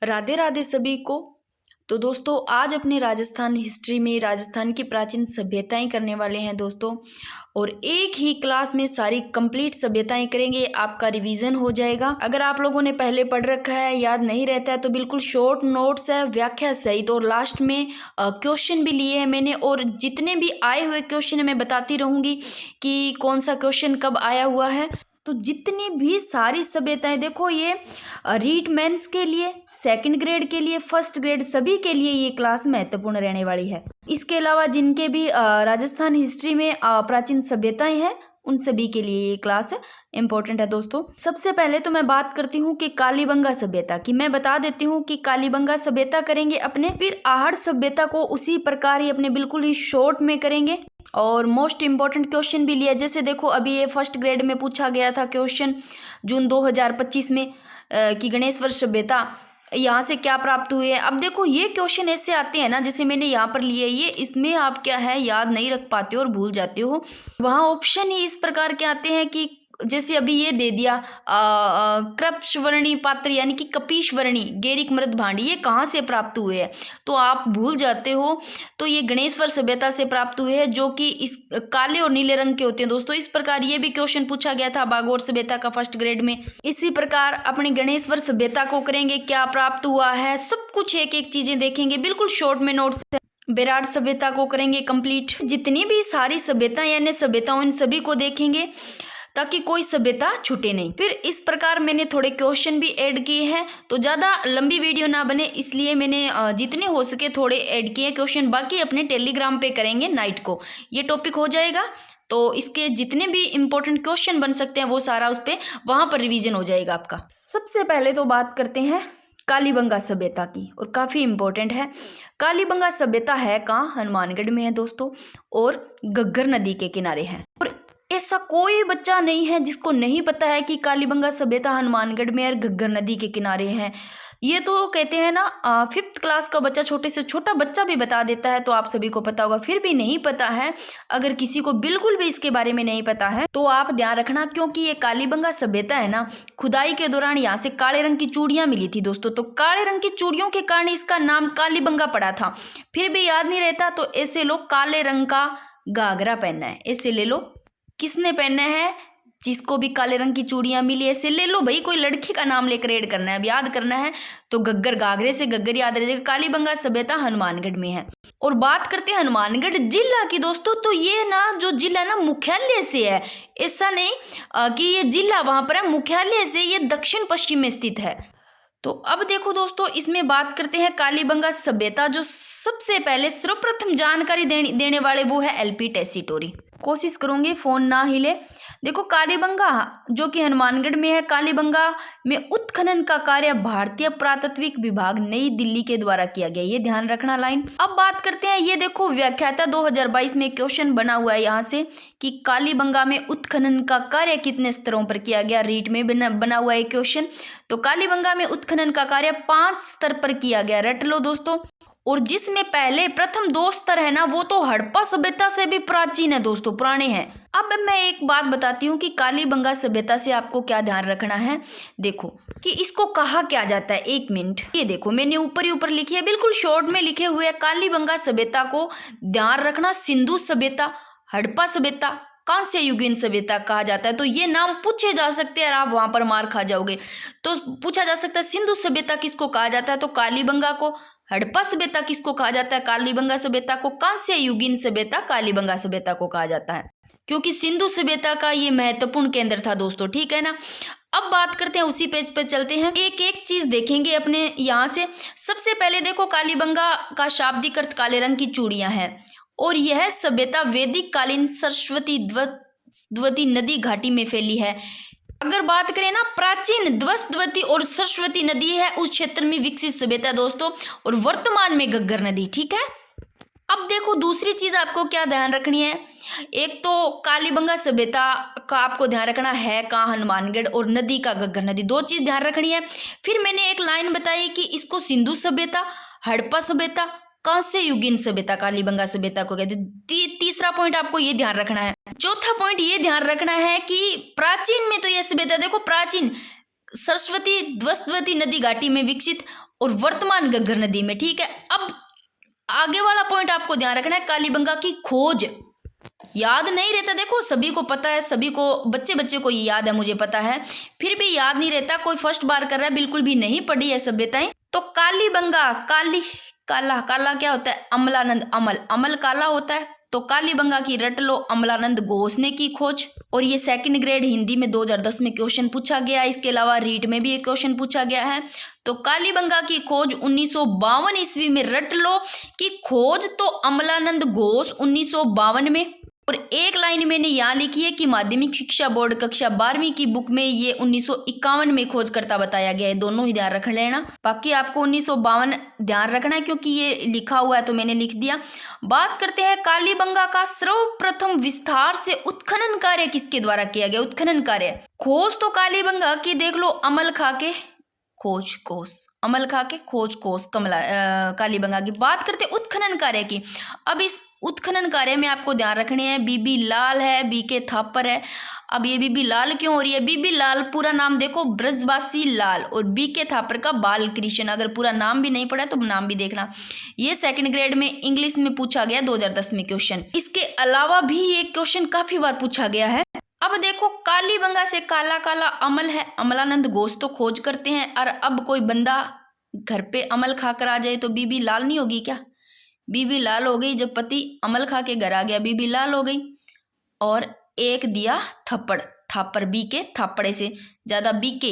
राधे राधे सभी को। तो दोस्तों आज अपने राजस्थान हिस्ट्री में राजस्थान की प्राचीन सभ्यताएं करने वाले हैं दोस्तों। और एक ही क्लास में सारी कंप्लीट सभ्यताएं करेंगे, आपका रिवीजन हो जाएगा। अगर आप लोगों ने पहले पढ़ रखा है, याद नहीं रहता है, तो बिल्कुल शॉर्ट नोट्स है व्याख्या सहित, और लास्ट में क्वेश्चन भी लिए हैं मैंने। और जितने भी आए हुए क्वेश्चन है मैं बताती रहूँगी कि कौन सा क्वेश्चन कब आया हुआ है। तो जितनी भी सारी सभ्यताएं देखो, ये रीट मेंस के लिए, सेकंड ग्रेड के लिए, फर्स्ट ग्रेड, सभी के लिए ये क्लास महत्वपूर्ण रहने वाली है। इसके अलावा जिनके भी राजस्थान हिस्ट्री में प्राचीन सभ्यताएं हैं, उन सभी के लिए ये क्लास इम्पोर्टेंट है दोस्तों। सबसे पहले तो मैं बात करती हूँ कि कालीबंगा सभ्यता की। मैं बता देती हूँ कि कालीबंगा सभ्यता करेंगे अपने, फिर आहड़ सभ्यता को उसी प्रकार ही अपने बिल्कुल ही शॉर्ट में करेंगे। और मोस्ट इम्पॉर्टेंट क्वेश्चन भी लिया, जैसे देखो अभी ये फर्स्ट ग्रेड में पूछा गया था क्वेश्चन जून 2025 में कि गणेश्वर सभ्यता यहाँ से क्या प्राप्त हुए हैं। अब देखो ये क्वेश्चन ऐसे आते हैं ना, जैसे मैंने यहाँ पर लिए, ये इसमें आप क्या है याद नहीं रख पाते हो और भूल जाते हो। वहाँ ऑप्शन ही इस प्रकार के आते हैं कि जैसे अभी ये दे दिया कृपश्वर्णी पात्र यानी कि कपीश्वर्णी गेरिक मृद भांडी, ये कहाँ से प्राप्त हुए हैं तो आप भूल जाते हो। तो ये गणेश्वर सभ्यता से प्राप्त हुए हैं, जो कि इस काले और नीले रंग के होते हैं दोस्तों। इस प्रकार ये भी क्वेश्चन पूछा गया था बागोर सभ्यता का फर्स्ट ग्रेड में। इसी प्रकार अपने गणेश्वर सभ्यता को करेंगे, क्या प्राप्त हुआ है, सब कुछ एक एक चीजें देखेंगे, बिल्कुल शॉर्ट में नोट्स। विराट सभ्यता को करेंगे कंप्लीट। जितनी भी सारी सभ्यता यानी सभ्यताओं, इन सभी को देखेंगे ताकि कोई सभ्यता छूटे नहीं। फिर इस प्रकार मैंने थोड़े क्वेश्चन भी ऐड किए हैं, तो ज़्यादा लंबी वीडियो ना बने इसलिए मैंने जितने हो सके थोड़े ऐड किए क्वेश्चन। बाकी अपने टेलीग्राम पे करेंगे नाइट को, ये टॉपिक हो जाएगा। तो इसके जितने भी इम्पोर्टेंट क्वेश्चन बन सकते हैं वो सारा उस पर वहाँ पर रिवीजन हो जाएगा आपका। सबसे पहले तो बात करते हैं कालीबंगा सभ्यता की, और काफ़ी इम्पोर्टेंट है। कालीबंगा सभ्यता है कहाँ? हनुमानगढ़ में है दोस्तों, और घग्गर नदी के किनारे है। और ऐसा कोई बच्चा नहीं है जिसको नहीं पता है कि कालीबंगा सभ्यता हनुमानगढ़ में और घग्गर नदी के किनारे है। ये तो कहते हैं ना, फिफ्थ क्लास का बच्चा, छोटे से छोटा बच्चा भी बता देता है, तो आप सभी को पता होगा। फिर भी नहीं पता है, अगर किसी को बिल्कुल भी इसके बारे में नहीं पता है तो आप ध्यान रखना, क्योंकि ये कालीबंगा सभ्यता है ना, खुदाई के दौरान यहाँ से काले रंग की चूड़ियां मिली थी दोस्तों। तो काले रंग की चूड़ियों के कारण इसका नाम कालीबंगा पड़ा था। फिर भी याद नहीं रहता तो ऐसे लो, काले रंग का घाघरा पहनना है, ऐसे ले लो। किसने पहना है? जिसको भी काले रंग की चूड़ियां मिली, ऐसे ले लो भाई। कोई लड़की का नाम लेकर ऐड करना है, अब याद करना है तो घग्गर, घाघरे से घग्गर याद रह जाएगा। कालीबंगा सभ्यता हनुमानगढ़ में है। और बात करते हैं हनुमानगढ़ जिला की दोस्तों, तो ये ना जो जिला ना मुख्यालय से है, ऐसा नहीं कि ये जिला वहां पर है, मुख्यालय से ये दक्षिण पश्चिम में स्थित है। तो अब देखो दोस्तों, इसमें बात करते हैं कालीबंगा सभ्यता। जो सबसे पहले सर्वप्रथम जानकारी देने वाले वो है एलपी टेसीटोरी। कोशिश करूंगी फोन ना हिले। देखो कालीबंगा जो कि हनुमानगढ़ में है, कालीबंगा में उत्खनन का कार्य भारतीय पुरातत्विक विभाग नई दिल्ली के द्वारा किया गया, ये ध्यान रखना लाइन। अब बात करते हैं, ये देखो व्याख्याता 2022 में क्वेश्चन बना हुआ है यहाँ से कि कालीबंगा में उत्खनन का कार्य कितने स्तरों पर किया गया। रीट में बना हुआ है क्वेश्चन। तो कालीबंगा में उत्खनन का कार्य 5 स्तर पर किया गया, रट लो दोस्तों। और जिसमें पहले प्रथम 2 स्तर है ना, वो तो हड़प्पा सभ्यता से भी प्राचीन है दोस्तों, पुराने हैं। अब मैं एक बात बताती हूँ कि कालीबंगा सभ्यता से आपको क्या ध्यान रखना है। देखो कि इसको कहा क्या जाता है, 1 मिनट। ये देखो मैंने ऊपर ही ऊपर लिखी है, बिल्कुल शॉर्ट में लिखे हुए है। कालीबंगा सभ्यता को ध्यान रखना सिंधु सभ्यता, हड़प्पा सभ्यता, कांस्य युगीन सभ्यता कहा जाता है। तो ये नाम पूछे जा सकते हैं और आप वहां पर मार खा जाओगे। तो पूछा जा सकता है सिंधु सभ्यता किसको कहा जाता है, तो कालीबंगा को। हड़प्पा सभ्यता किसको कहा जाता है, कालीबंगा सभ्यता को। कांस्य युगीन सभ्यता कालीबंगा सभ्यता को कहा जाता है, क्योंकि सिंधु सभ्यता का ये महत्वपूर्ण केंद्र था दोस्तों, ठीक है ना। अब बात करते हैं, उसी पेज पे चलते हैं, एक एक चीज देखेंगे अपने यहाँ से। सबसे पहले देखो कालीबंगा का शाब्दिक अर्थ काले रंग की चूड़ियां हैं, और यह सभ्यता वैदिक कालीन सरस्वती द्वती नदी घाटी में फैली है। अगर बात करें ना, प्राचीन द्वस्वती और सरस्वती नदी है उस क्षेत्र में विकसित सभ्यता दोस्तों, और वर्तमान में घग्गर नदी, ठीक है। अब देखो दूसरी चीज आपको क्या ध्यान रखनी है। एक तो कालीबंगा सभ्यता का आपको ध्यान रखना है कहाँ, हनुमानगढ़, और नदी का घग्गर नदी, 2 चीज ध्यान रखनी है। फिर मैंने एक लाइन बताई कि इसको सिंधु सभ्यता, हड़प्पा सभ्यता, कांस्य युगीन सभ्यता कालीबंगा सभ्यता को कहते हैं। तीसरा पॉइंट आपको ये ध्यान रखना है। चौथा पॉइंट ये ध्यान रखना है कि प्राचीन में तो यह सभ्यता देखो, प्राचीन सरस्वती द्वस्वती नदी घाटी में विकसित, और वर्तमान घग्गर नदी में। ठीक है, अब आगे वाला पॉइंट आपको ध्यान रखना है, कालीबंगा की खोज। याद नहीं रहता, देखो सभी को पता है, सभी को बच्चे बच्चे को ये याद है, मुझे पता है, फिर भी याद नहीं रहता। कोई फर्स्ट बार कर रहा है, बिल्कुल भी नहीं पढ़ी है सभ्यताएं। तो कालीबंगा, काली काला, काला क्या होता है, अमलानंद, अमल, अमल काला होता है। तो कालीबंगा की रट लो, अमलानंद घोष ने की खोज। और ये सेकंड ग्रेड हिंदी में 2010 में क्वेश्चन पूछा गया है। इसके अलावा रीट में भी एक क्वेश्चन पूछा गया है। तो कालीबंगा की खोज 1952 ईस्वी में रट लो कि खोज तो अमलानंद घोष 1952 में। और एक लाइन मैंने यहाँ लिखी है कि माध्यमिक शिक्षा बोर्ड कक्षा 12वीं की बुक में ये 1951 में खोजकर्ता बताया गया है। दोनों ही ध्यान रख लेना, बाकी आपको 1952 ध्यान रखना है क्योंकि ये लिखा हुआ है तो मैंने लिख दिया। बात करते हैं कालीबंगा का सर्वप्रथम विस्तार से उत्खनन कार्य किसके द्वारा किया गया। उत्खनन कार्य, खोज तो कालीबंगा की देख लो, अमल खाके खोज कोस, अमल खाके खोज कोस, कालीबंगा की। बात करते हैं उत्खनन कार्य की। अब इस उत्खनन कार्य में आपको ध्यान रखने हैं, बीबी लाल है, बीके थापर है। अब ये बीबी लाल क्यों हो रही है, बीबी लाल पूरा नाम देखो ब्रजवासी लाल, और बीके थापर का बाल कृष्ण। अगर पूरा नाम भी नहीं पढ़ा तो नाम भी देखना। ये सेकंड ग्रेड में इंग्लिश में पूछा गया 2010 में क्वेश्चन। इसके अलावा भी ये क्वेश्चन काफी बार पूछा गया है। अब देखो कालीबंगा से काला काला अमल है, अमलानंद घोष तो खोज करते हैं। और अब कोई बंदा घर पे अमल खाकर आ जाए तो बीबी लाल नहीं होगी क्या, बीबी लाल हो गई। जब पति अमल खा के घर आ गया बीबी लाल हो गई। और एक दिया थप्पड़, थापर, बीके थापड़े से ज्यादा बीके,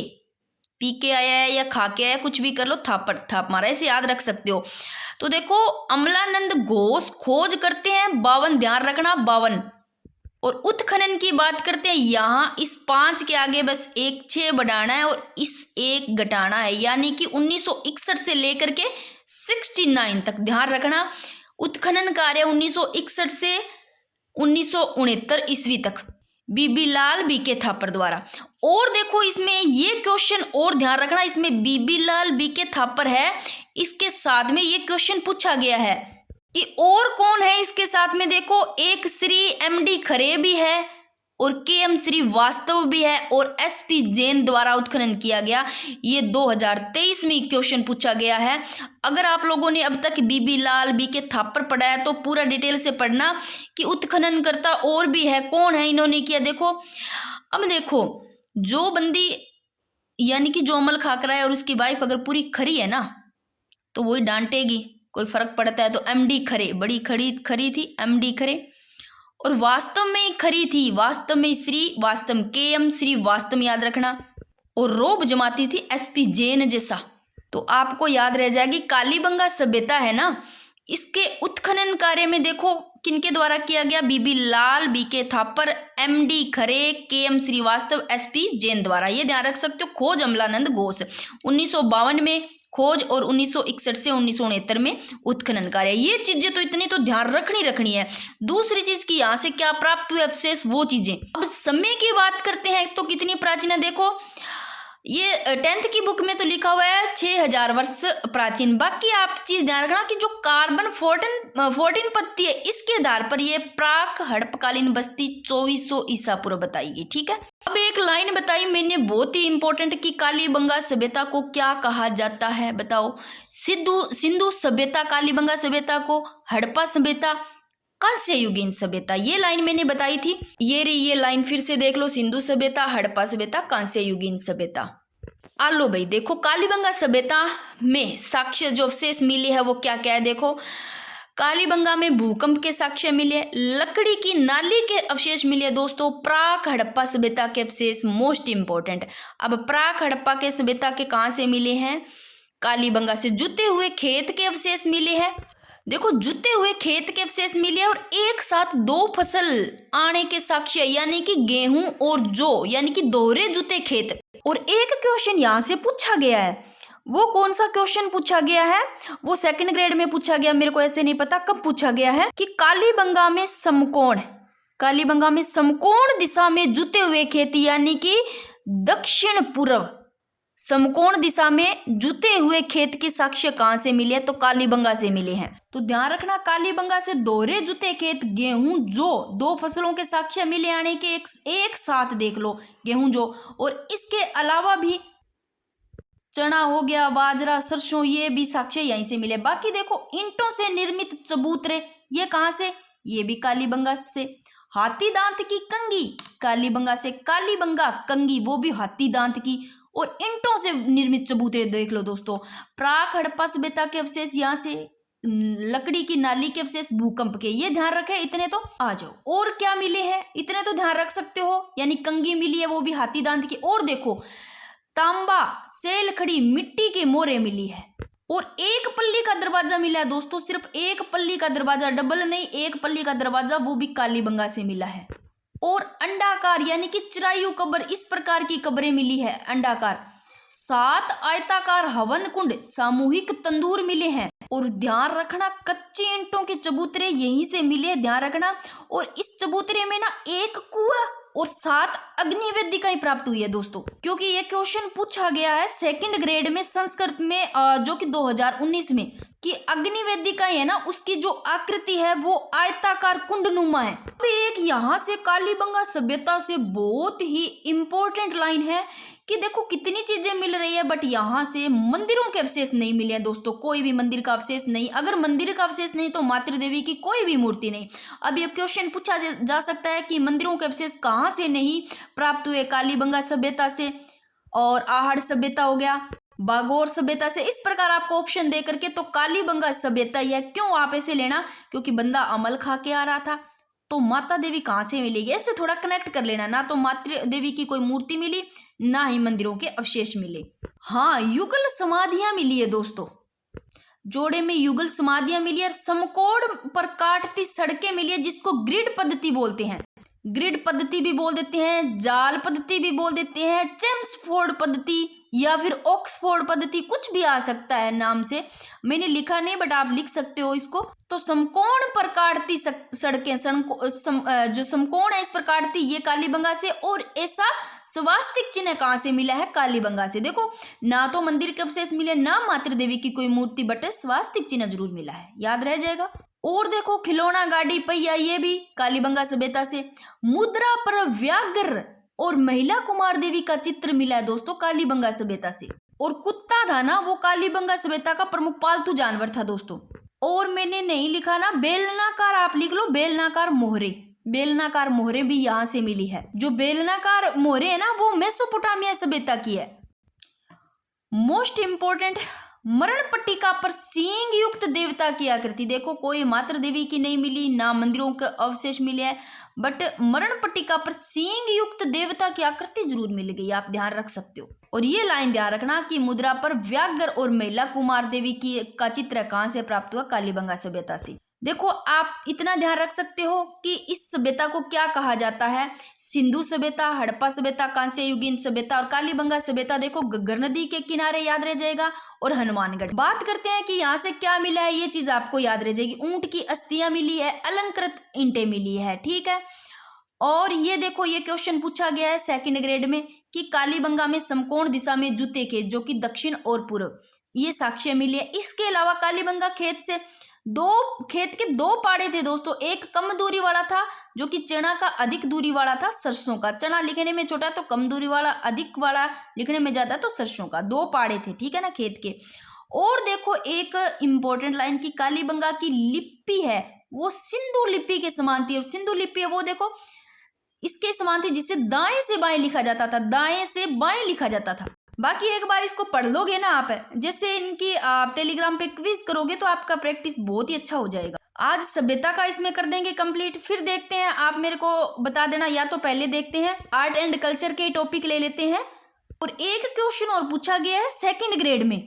पीके आया है या खा के आया, कुछ भी कर लो, थापड़ थाप मारा, ऐसे याद रख सकते हो। तो देखो अमलानंद घोष खोज करते हैं 52, ध्यान रखना 52। और उत्खनन की बात करते हैं, यहाँ इस 5 के आगे बस एक 6 बढ़ाना है और इस 1 घटाना है, यानी कि 1961 से लेकर के 69 तक। ध्यान रखना उत्खनन कार्य 1961 से 1969 ईस्वी तक, बीबी लाल बीके थापर द्वारा। और देखो इसमें ये क्वेश्चन और ध्यान रखना, इसमें बीबी लाल बीके थापर है, इसके साथ में ये क्वेश्चन पूछा गया है कि और कौन है इसके साथ में। देखो एक श्री एमडी खरे भी है और केएम श्रीवास्तव भी है और एसपी जैन द्वारा उत्खनन किया गया। ये 2023 में क्वेश्चन पूछा गया है। अगर आप लोगों ने अब तक बीबी लाल बीके थापर पढ़ा है तो पूरा डिटेल से पढ़ना कि उत्खनन करता और भी है, कौन है इन्होंने किया। देखो अब देखो जो बंदी यानी कि जो अमल खाकरा है और उसकी वाइफ अगर पूरी खरी है ना तो वही डांटेगी, कोई फर्क पड़ता है। तो एमडी खरे, बड़ी खरी थी एमडी खरे, और वास्तव में खरी थी, वास्तव में श्री वास्तव, केएम श्री वास्तव याद रखना। और रोब जमाती थी एसपी जैन जैसा। तो आपको याद रह जाएगी कालीबंगा सभ्यता है ना, इसके उत्खनन कार्य में देखो किनके द्वारा किया गया, बीबी लाल बीके थापर एमडी खरे केएम श्रीवास्तव एसपी जैन द्वारा। ये ध्यान रख सकते हो। खोज अमलानंद घोष 1952 में खोज और 1961 से 1969 में उत्खनन कार्य। ये चीजें तो इतनी तो ध्यान रखनी है। दूसरी चीज की यहाँ से क्या प्राप्त हुए अवशेष, वो चीजें। अब समय की बात करते हैं तो कितनी प्राचीन है। देखो ये 10th की बुक में तो लिखा हुआ है 6000 वर्ष प्राचीन। बाकी आप चीज ध्यान रखना कि जो कार्बन 14 पत्ती है इसके आधार पर ये प्राक हड़पकालीन बस्ती 2400 ईसा पूर्व बताएगी। ठीक है, अब एक लाइन बताई मैंने बहुत ही इंपॉर्टेंट कि कालीबंगा सभ्यता को क्या कहा जाता है, बताओ। सिंधु सभ्यता कालीबंगा सभ्यता को, हड़प्पा सभ्यता कांस्य युगीन सभ्यता। ये लाइन मैंने बताई थी, ये रही ये लाइन, फिर से देख लो, सिंधु सभ्यता, हड़प्पा सभ्यता, कांस्य युगीन सभ्यता। आ लो भाई, देखो कालीबंगा सभ्यता में साक्ष्य जो अवशेष मिले हैं वो क्या क्या है। देखो कालीबंगा में भूकंप के साक्ष्य मिले, लकड़ी की नाली के अवशेष मिले दोस्तों, प्राक हड़प्पा सभ्यता के अवशेष मोस्ट इंपॉर्टेंट। अब प्राक हड़प्पा के सभ्यता के कहाँ से मिले हैं, कालीबंगा से। जुते हुए खेत के अवशेष मिले हैं, देखो जुते हुए खेत के अवशेष मिले, और एक साथ 2 फसल आने के साक्ष्य, यानी कि गेहूं और जौ, यानी कि दोहरे जुते खेत। और एक क्वेश्चन यहाँ से पूछा गया है, वो कौन सा क्वेश्चन पूछा गया है, वो सेकंड ग्रेड में पूछा गया, मेरे को ऐसे नहीं पता कब पूछा गया है, कि कालीबंगा में समकोण दिशा में जुते हुए खेत, यानी कि दक्षिण पूर्व समकोण दिशा में जुते हुए खेत के साक्ष्य कहाँ से मिले, तो कालीबंगा से मिले हैं। तो ध्यान रखना कालीबंगा से दोहरे जुते खेत, गेहूं जौ, 2 फसलों के साक्ष्य मिले आने के एक साथ देख लो, गेहूं जौ। और इसके अलावा भी चना हो गया, बाजरा, सरसों, ये भी साक्ष्य यहीं से मिले। बाकी देखो ईंटों से निर्मित चबूतरे, ये कहाँ से, ये भी कालीबंगा से। हाथी दांत की कंगी, कालीबंगा से। कालीबंगा कंगी, वो भी हाथी दांत की। और ईंटों से निर्मित चबूतरे देख लो दोस्तों, प्राक हड़प्पा सभ्यता के अवशेष यहाँ से, लकड़ी की नाली के अवशेष भूकंप के, ये ध्यान रखे। इतने तो आ जाओ। और क्या मिले हैं, इतने तो ध्यान रख सकते हो, यानी कंगी मिली है, वो भी हाथी दांत की। और देखो तांबा, सेल खड़ी मिट्टी के मोरे मिली है। और एक पल्ली का दरवाजा मिला है दोस्तों, सिर्फ एक पल्ली का दरवाजा, डबल नहीं, एक पल्ली का दरवाजा, वो भी कालीबंगा से मिला है। और अंडाकार यानी कि चिरायु कब्र, इस प्रकार की कब्रें मिली है अंडाकार। 7 आयताकार हवन कुंड, सामूहिक तंदूर मिले हैं। और ध्यान रखना कच्चे ईंटों के चबूतरे यहीं से मिले, ध्यान रखना। और इस चबूतरे में ना एक कुआं और 7 अग्नि वेदिकाएं प्राप्त हुई है दोस्तों, क्योंकि ये क्वेश्चन पूछा गया है सेकंड ग्रेड में संस्कृत में, जो कि 2019 में, कि अग्नि वेदिकाएं है ना, उसकी जो आकृति है वो आयताकार कुंडनुमा है। अब एक यहाँ से कालीबंगा सभ्यता से बहुत ही इंपॉर्टेंट लाइन है कि देखो कितनी चीजें मिल रही है, बट यहाँ से मंदिरों के अवशेष नहीं मिले हैं दोस्तों, कोई भी मंदिर का अवशेष नहीं। अगर मंदिर का अवशेष नहीं तो मातृ देवी की कोई भी मूर्ति नहीं। अब ये क्वेश्चन पूछा जा सकता है कि मंदिरों के अवशेष कहाँ से नहीं प्राप्त हुए, कालीबंगा सभ्यता से, और आहड़ सभ्यता हो गया, बागोर सभ्यता से। इस प्रकार आपको ऑप्शन दे करके तो कालीबंगा सभ्यता ही है। क्यों आप ऐसे लेना, क्योंकि बंदा अमल खा के आ रहा था, तो माता देवी कहाँ से मिलेगी, ऐसे थोड़ा कनेक्ट कर लेना। ना तो मातृ देवी की कोई मूर्ति मिली, ना ही मंदिरों के अवशेष मिले। हाँ, युगल समाधियां मिली है दोस्तों, जोड़े में युगल समाधियां मिली है। समकोण पर काटती सड़कें मिली है, जिसको ग्रिड पद्धति बोलते हैं। ग्रिड पद्धति भी बोल देते हैं, जाल पद्धति भी बोल देते हैं, चेम्सफोर्ड पद्धति या फिर ऑक्सफोर्ड पद्धति, कुछ भी आ सकता है नाम से, मैंने लिखा नहीं बट आप लिख सकते हो इसको। तो समकोण पर काटती सड़कें, जो समकोण है इस पर काटती, ये कालीबंगा से। और ऐसा स्वास्तिक चिन्ह कहाँ से मिला है, कालीबंगा से। देखो ना तो मंदिर के अवशेष मिले, ना मातृ देवी की कोई मूर्ति, बट स्वास्तिक चिन्ह जरूर मिला है, याद रह जाएगा। और देखो खिलौना, गाड़ी, पहिया, ये भी कालीबंगा सभ्यता से। मुद्रा पर व्याघ्र और महिला कुमार देवी का चित्र मिला है दोस्तों, कालीबंगा सभ्यता से। और कुत्ता था ना, वो कालीबंगा सभ्यता का प्रमुख पालतू जानवर था दोस्तों। और मैंने नहीं लिखा ना बेलनाकार, आप लिख लो बेलनाकार मोहरे। बेलनाकार मोहरे भी यहाँ से मिली है। जो बेलनाकार मोहरे है ना, वो मेसोपोटामिया सभ्यता की है। मोस्ट इंपोर्टेंट, मरण पट्टिका पर सींग युक्त देवता की आकृति। देखो कोई मातृ देवी की नहीं मिली, ना मंदिरों के अवशेष मिले हैं, बट मरण पट्टिका पर सींग युक्त देवता की आकृति जरूर मिल गई, आप ध्यान रख सकते हो। और ये लाइन ध्यान रखना कि मुद्रा पर व्याघ्र और महिला कुमार देवी की का चित्र कहाँ से प्राप्त हुआ, कालीबंगा सभ्यता से। देखो आप इतना ध्यान रख सकते हो कि इस सभ्यता को क्या कहा जाता है, सिंधु सभ्यता, हड़प्पा सभ्यता, कांस्य युगीन सभ्यता और कालीबंगा सभ्यता। देखो घग्गर नदी के किनारे याद रह जाएगा, और हनुमानगढ़। बात करते हैं कि यहाँ से क्या मिला है, ये चीज आपको याद रह जाएगी। ऊंट की अस्थियां मिली है, अलंकृत ईंटें मिली है, ठीक है। और ये देखो ये क्वेश्चन पूछा गया है सेकंड ग्रेड में कि कालीबंगा में समकोण दिशा में जूते खेत, जो कि दक्षिण और पूर्व, ये साक्ष्य मिले। इसके अलावा कालीबंगा खेत से खेत के 2 पाड़े थे दोस्तों, एक कम दूरी वाला था जो कि चना का, अधिक दूरी वाला था सरसों का। चना लिखने में छोटा तो कम दूरी वाला, अधिक वाला लिखने में ज्यादा तो सरसों का। 2 पाड़े थे, ठीक है ना, खेत के। और देखो एक इंपॉर्टेंट लाइन की कालीबंगा की लिपि है वो सिंधु लिपि के समान थी। और सिंधु लिपि है वो देखो इसके समान थी, जिसे दाएं से बाएं लिखा जाता था, दाएं से बाएं लिखा जाता था। बाकी एक बार इसको पढ़ लोगे ना आप, जैसे इनकी आप टेलीग्राम पे क्विज करोगे तो आपका प्रैक्टिस बहुत ही अच्छा हो जाएगा। आज सभ्यता का इसमें कर देंगे कंप्लीट, फिर देखते हैं, आप मेरे को बता देना, या तो पहले देखते हैं आर्ट एंड कल्चर के टॉपिक ले लेते हैं। और एक क्वेश्चन और पूछा गया है सेकंड ग्रेड में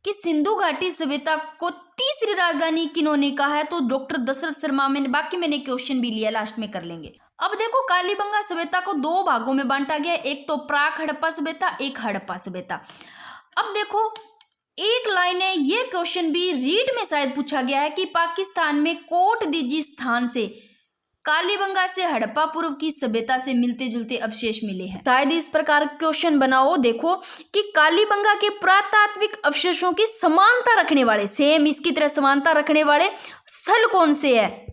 कि सिंधु घाटी सभ्यता को तीसरी राजधानी किन्होंने कहा है, तो डॉक्टर दशरथ शर्मा। बाकी मैंने क्वेश्चन भी लिया, लास्ट में कर लेंगे। अब देखो कालीबंगा सभ्यता को 2 भागों में बांटा गया, एक तो प्राक हड़प्पा सभ्यता, एक हड़प्पा सभ्यता। अब देखो एक लाइन है, ये क्वेश्चन भी रीड में शायद पूछा गया है कि पाकिस्तान में कोट दीजी स्थान से कालीबंगा से हड़प्पा पूर्व की सभ्यता से मिलते जुलते अवशेष मिले हैं। शायद इस प्रकार क्वेश्चन बनाओ, देखो कि कालीबंगा के पुरातात्विक अवशेषों की समानता रखने वाले, सेम इसकी तरह समानता रखने वाले स्थल कौन से है।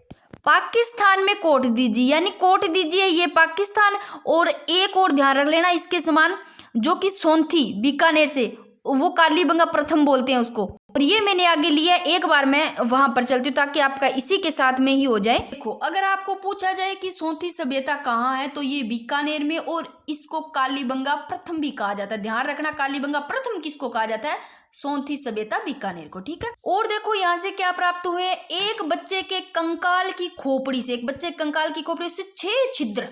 पाकिस्तान में कोट दीजी, यानी कोट दीजी है ये पाकिस्तान। और एक और ध्यान रख लेना इसके समान, जो कि सोंथी बीकानेर से, वो कालीबंगा प्रथम बोलते हैं उसको। और ये मैंने आगे लिया, एक बार मैं वहां पर चलती हूँ ताकि आपका इसी के साथ में ही हो जाए। देखो, अगर आपको पूछा जाए कि सोंथी सभ्यता कहाँ है, तो ये बीकानेर में, और इसको कालीबंगा प्रथम भी कहा जाता है। ध्यान रखना, कालीबंगा प्रथम किसको कहा जाता है? सोंथी सभ्यता बीकानेर को, ठीक है। और देखो यहाँ से क्या प्राप्त हुए, एक बच्चे के कंकाल की खोपड़ी से, एक बच्चे के कंकाल की खोपड़ी से 6 छिद्र,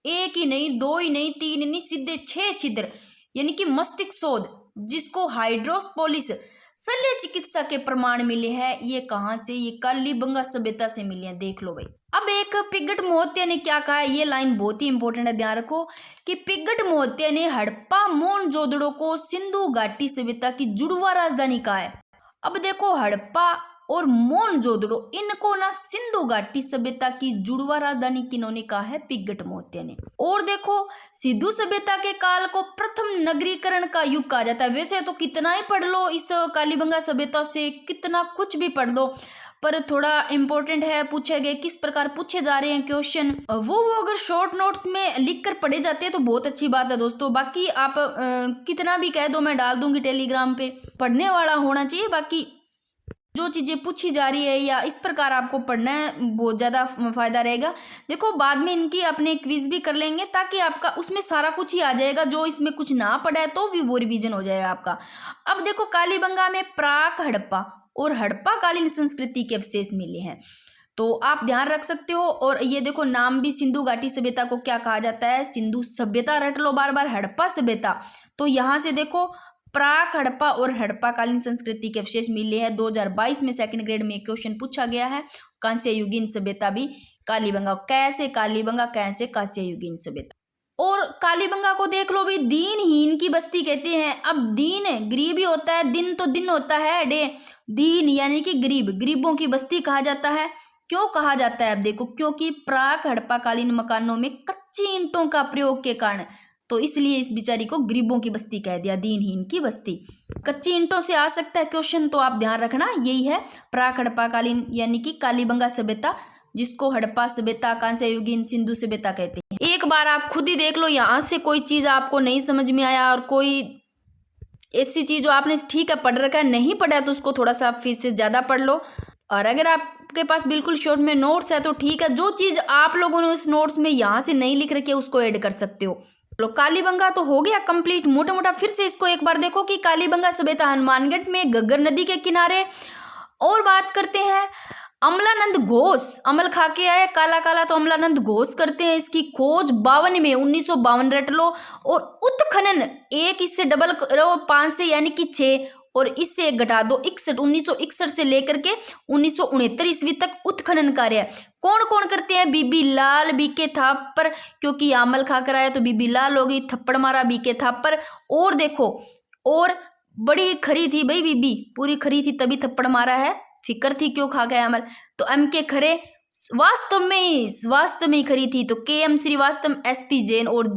एक ही नहीं, 2 ही नहीं, 3 ही नहीं, सीधे 6 छिद्र, यानी कि मस्तिष्क शोध, जिसको हाइड्रोस्पोलिस शल्य चिकित्सा के प्रमाण मिले हैं। ये कहाँ से? ये कालीबंगा सभ्यता से मिले हैं, देख लो भाई। अब एक पिगट महोत्या ने क्या कहा है, ये लाइन बहुत ही इंपॉर्टेंट है, ध्यान रखो कि पिगट महोत्या ने हड़प्पा मोहनजोदड़ो को सिंधु घाटी सभ्यता की जुड़वा राजधानी कहा है। अब देखो, हड़प्पा और मोहनजोदड़ो, इनको ना सिंधु घाटी सभ्यता की जुड़वा राजधानी किन्होंने कहा है? पिगट महोत्या ने। और देखो, सिंधु सभ्यता के काल को प्रथम नगरीकरण का युग कहा जाता है। वैसे तो कितना ही पढ़ लो इस कालीबंगा सभ्यता से, कितना कुछ भी पढ़ लो, पर थोड़ा इंपॉर्टेंट है, पूछे गए किस प्रकार पूछे जा रहे हैं क्वेश्चन, वो अगर शॉर्ट नोट्स में लिख कर पढ़े जाते हैं तो बहुत अच्छी बात है दोस्तों। बाकी आप कितना भी कह दो, मैं डाल दूंगी टेलीग्राम पे, पढ़ने वाला होना चाहिए। बाकी जो चीजें पूछी जा रही है या इस प्रकार आपको पढ़ना है, बहुत ज्यादा फायदा रहेगा। देखो, बाद में इनकी अपने क्विज भी कर लेंगे ताकि आपका उसमें सारा कुछ ही आ जाएगा, जो इसमें कुछ ना पड़ा है तो भी वो रिवीजन हो जाएगा आपका। अब देखो, कालीबंगा में प्राक हड़प्पा और हड़प्पा कालीन संस्कृति के अवशेष मिले हैं, तो आप ध्यान रख सकते हो। और ये देखो, नाम भी सिंधु घाटी सभ्यता को क्या कहा जाता है? सिंधु सभ्यता रट लो बार बार, हड़प्पा सभ्यता। तो यहाँ से देखो, प्राक हड़प्पा और हड़प्पा कालीन संस्कृति के अवशेष मिले हैं। 2022 में सेकंड ग्रेड में क्वेश्चन पूछा गया है। कांस्य युगीन सभ्यता भी कालीबंगा, कैसे कालीबंगा, कैसे कांस्य युगीन सभ्यता। और कालीबंगा को देख लो भी, दीनहीन की बस्ती कहते हैं। अब दीन गरीब ही होता है, दिन तो दिन होता है, डे दीन यानी कि गरीब, गरीबों की बस्ती कहा जाता है। क्यों कहा जाता है? अब देखो, क्योंकि प्राक हड़प्पा कालीन मकानों में कच्ची ईंटों का प्रयोग के कारण, तो इसलिए इस बेचारी को गरीबों की बस्ती कह दिया, दीनहीन की बस्ती। कच्ची ईंटों से आ सकता है क्वेश्चन, तो आप ध्यान रखना, यही है प्राक हड़प्पा कालीन यानी कि कालीबंगा सभ्यता, जिसको हड़प्पा सभ्यता, कांस्य युगीन, सिंधु सभ्यता कहते हैं। एक बार आप खुद ही देख लो, यहाँ से कोई चीज आपको नहीं समझ में आया और कोई ऐसी चीज जो आपने ठीक है पढ़ रखा है, नहीं पढ़ा तो उसको थोड़ा सा फिर से ज्यादा पढ़ लो। और अगर आपके पास बिल्कुल शॉर्ट में नोट्स है तो ठीक है, जो चीज आप लोगों ने उस नोट्स में यहाँ से नहीं लिख रखी है उसको ऐड कर सकते हो। लो, कालीबंगा तो हो गया कंप्लीट मोटा मोटा। फिर से इसको एक बार देखो कि कालीबंगा सभ्यता हनुमानगढ़ में घग्गर नदी के किनारे। और बात करते हैं अमलानंद घोष, अमल खा के आए काला काला, तो अमलानंद घोष करते हैं इसकी खोज 52 में, 1952 रट लो। और उत्खनन, एक इससे डबल करो 5 से यानी कि 6, और इससे एक घटा दो 61, 1961 से लेकर के 1969 ईस्वी तक उत्खनन कार्य कौन कौन करते हैं? बीबी लाल, बीके थापर, क्योंकि अमल खाकर आया तो बीबी लाल हो गई, थप्पड़ मारा बीके थापर। और देखो, और बड़ी खरी थी भाई बीबी, पूरी खरी थी तभी थप्पड़ मारा है, फिकर थी क्यों खा गया अमल। तो एम के खरे वास्तव में ही खरी थी, तो के एम श्रीवास्तव, एसपी जैन। और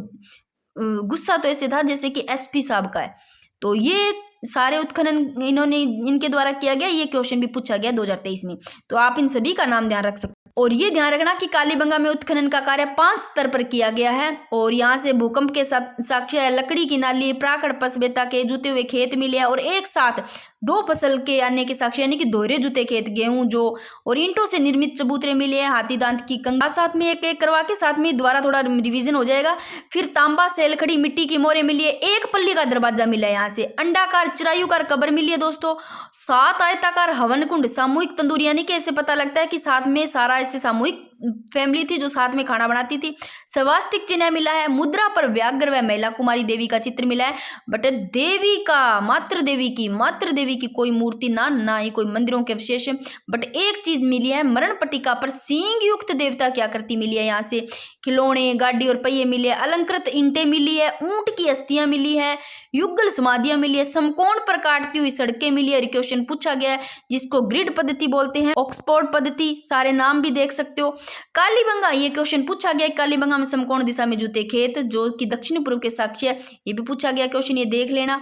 गुस्सा तो ऐसे था जैसे कि एसपी साहब का है। तो ये सारे उत्खनन इनके द्वारा किया गया। ये क्वेश्चन भी पूछा गया 2023 में, तो आप इन सभी का नाम ध्यान रख सकते। और ये ध्यान रखना कि कालीबंगा में उत्खनन का कार्य 5 स्तर पर किया गया है। और यहाँ से भूकंप के साक्ष्य है, लकड़ी की नाली, प्राक हड़प्पा सभ्यता के जुते हुए खेत मिले हैं, और एक साथ 2 फसल के आने के साक्ष्य यानी कि दोहरे जुते खेत, गेहूं जो, और ईंटों से निर्मित चबूतरे मिले हैं, हाथी दांत की कंगा, साथ में एक एक करवा के साथ में दोबारा थोड़ा रिवीजन हो जाएगा। फिर तांबा सेल खड़ी मिट्टी की मोहरें मिली है, एक पल्ली का दरवाजा मिला है, यहाँ से अंडाकार चिरायुकार कब्र मिली है दोस्तों, 7 आयताकार हवन कुंड, सामूहिक तंदूर, यानी कि ऐसे पता लगता है कि साथ में सारा ऐसे सामूहिक फैमिली थी जो साथ में खाना बनाती थी। स्वास्तिक चिन्ह मिला है, मुद्रा पर व्याघ्र व महिला कुमारी देवी का चित्र मिला है, बट देवी का मातृ देवी की कोई मूर्ति ना ही कोई मंदिरों के अवशेष। बट एक चीज मिली है, मरण पट्टिका पर सींग युक्त देवता की आकृति मिली है, यहाँ से खिलौने, गाड़ी और पहिए मिले, अलंकृत ईंटें मिली है, ऊंट की अस्थियां मिली है, युगल समाधियां मिली है, समकोण पर काटती हुई सड़कें मिली है। क्वेश्चन पूछा गया है जिसको ग्रिड पद्धति बोलते हैं, ऑक्सफोर्ड पद्धति, सारे नाम भी देख सकते हो। कालीबंगा, ये क्वेश्चन पूछा गया, कालीबंगा में समकोण दिशा में जुते खेत जो कि दक्षिण पूर्व के साक्ष्य है, ये भी पूछा गया क्वेश्चन, ये देख लेना।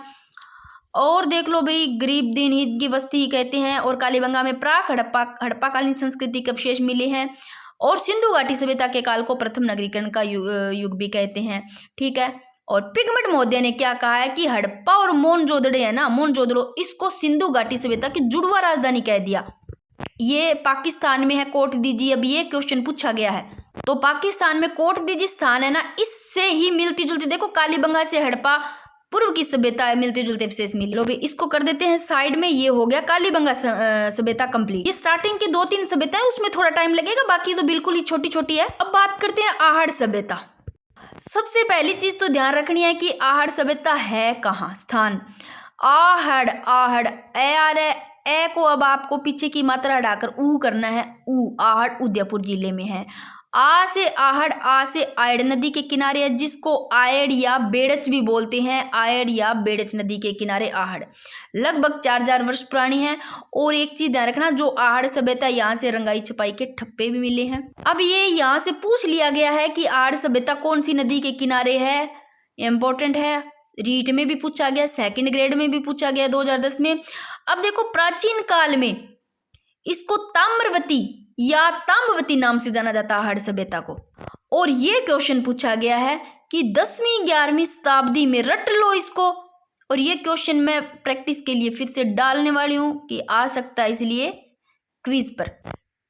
और देख लो भाई, गरीब दीनहीन की बस्ती कहते हैं, और कालीबंगा में प्राक हड़प्पा कालीन संस्कृति के अवशेष मिले हैं, और सिंधु घाटी सभ्यता के काल को प्रथम नगरीकरण का युग भी कहते हैं। ठीक है, और पिगमट महोदय ने क्या कहा है कि हड़प्पा और मोनजोदड़ो है ना, मोनजोदड़ो, इसको सिंधु घाटी सभ्यता की जुड़वा राजधानी कह दिया। ये पाकिस्तान में है, कोट दीजिए। अब ये क्वेश्चन पूछा गया है, तो पाकिस्तान में कोट दीजिए स्थान है ना, इससे ही मिलती जुलती, देखो कालीबंगा से हड़प्पा पूर्व की सभ्यता है, मिलते जुलते विशेष मिले। लो भी इसको कर देते हैं साइड में। ये हो गया कालीबंगा सभ्यता कंप्लीट। ये स्टार्टिंग की 2-3 सभ्यता है, उसमें थोड़ा टाइम लगेगा, बाकी तो बिल्कुल ही छोटी छोटी है। अब बात करते हैं आहड़ सभ्यता। सबसे पहली चीज तो ध्यान रखनी है कि आहड़ सभ्यता है कहाँ, स्थान आहड़, आहड़ ए आ रहा है, ए को अब आपको पीछे की मात्रा हटाकर ऊ करना है, ऊ, आहड़ उदयपुर जिले में है। आ से आहड़, आ से आयड़ नदी के किनारे है, जिसको आयड़ या बेड़च भी बोलते हैं, आयड़ या बेड़च नदी के किनारे आहड़ लगभग 4000 वर्ष पुरानी है। और एक चीज ध्यान रखना, जो आहड़ सभ्यता, यहाँ से रंगाई छपाई के ठप्पे भी मिले हैं। अब ये यहाँ से पूछ लिया गया है कि आहड़ सभ्यता कौन सी नदी के किनारे है, इंपॉर्टेंट है, रीट में भी पूछा गया, सेकंड ग्रेड में भी पूछा गया 2010 में। अब देखो प्राचीन काल में इसको ताम्रवती या ताम्रवती नाम से जाना जाता है आहड़ सभ्यता को। और ये क्वेश्चन पूछा गया है कि 10वीं 11वीं शताब्दी में, रट लो इसको। और ये क्वेश्चन मैं प्रैक्टिस के लिए फिर से डालने वाली हूं कि आ सकता है इसलिए क्विज पर,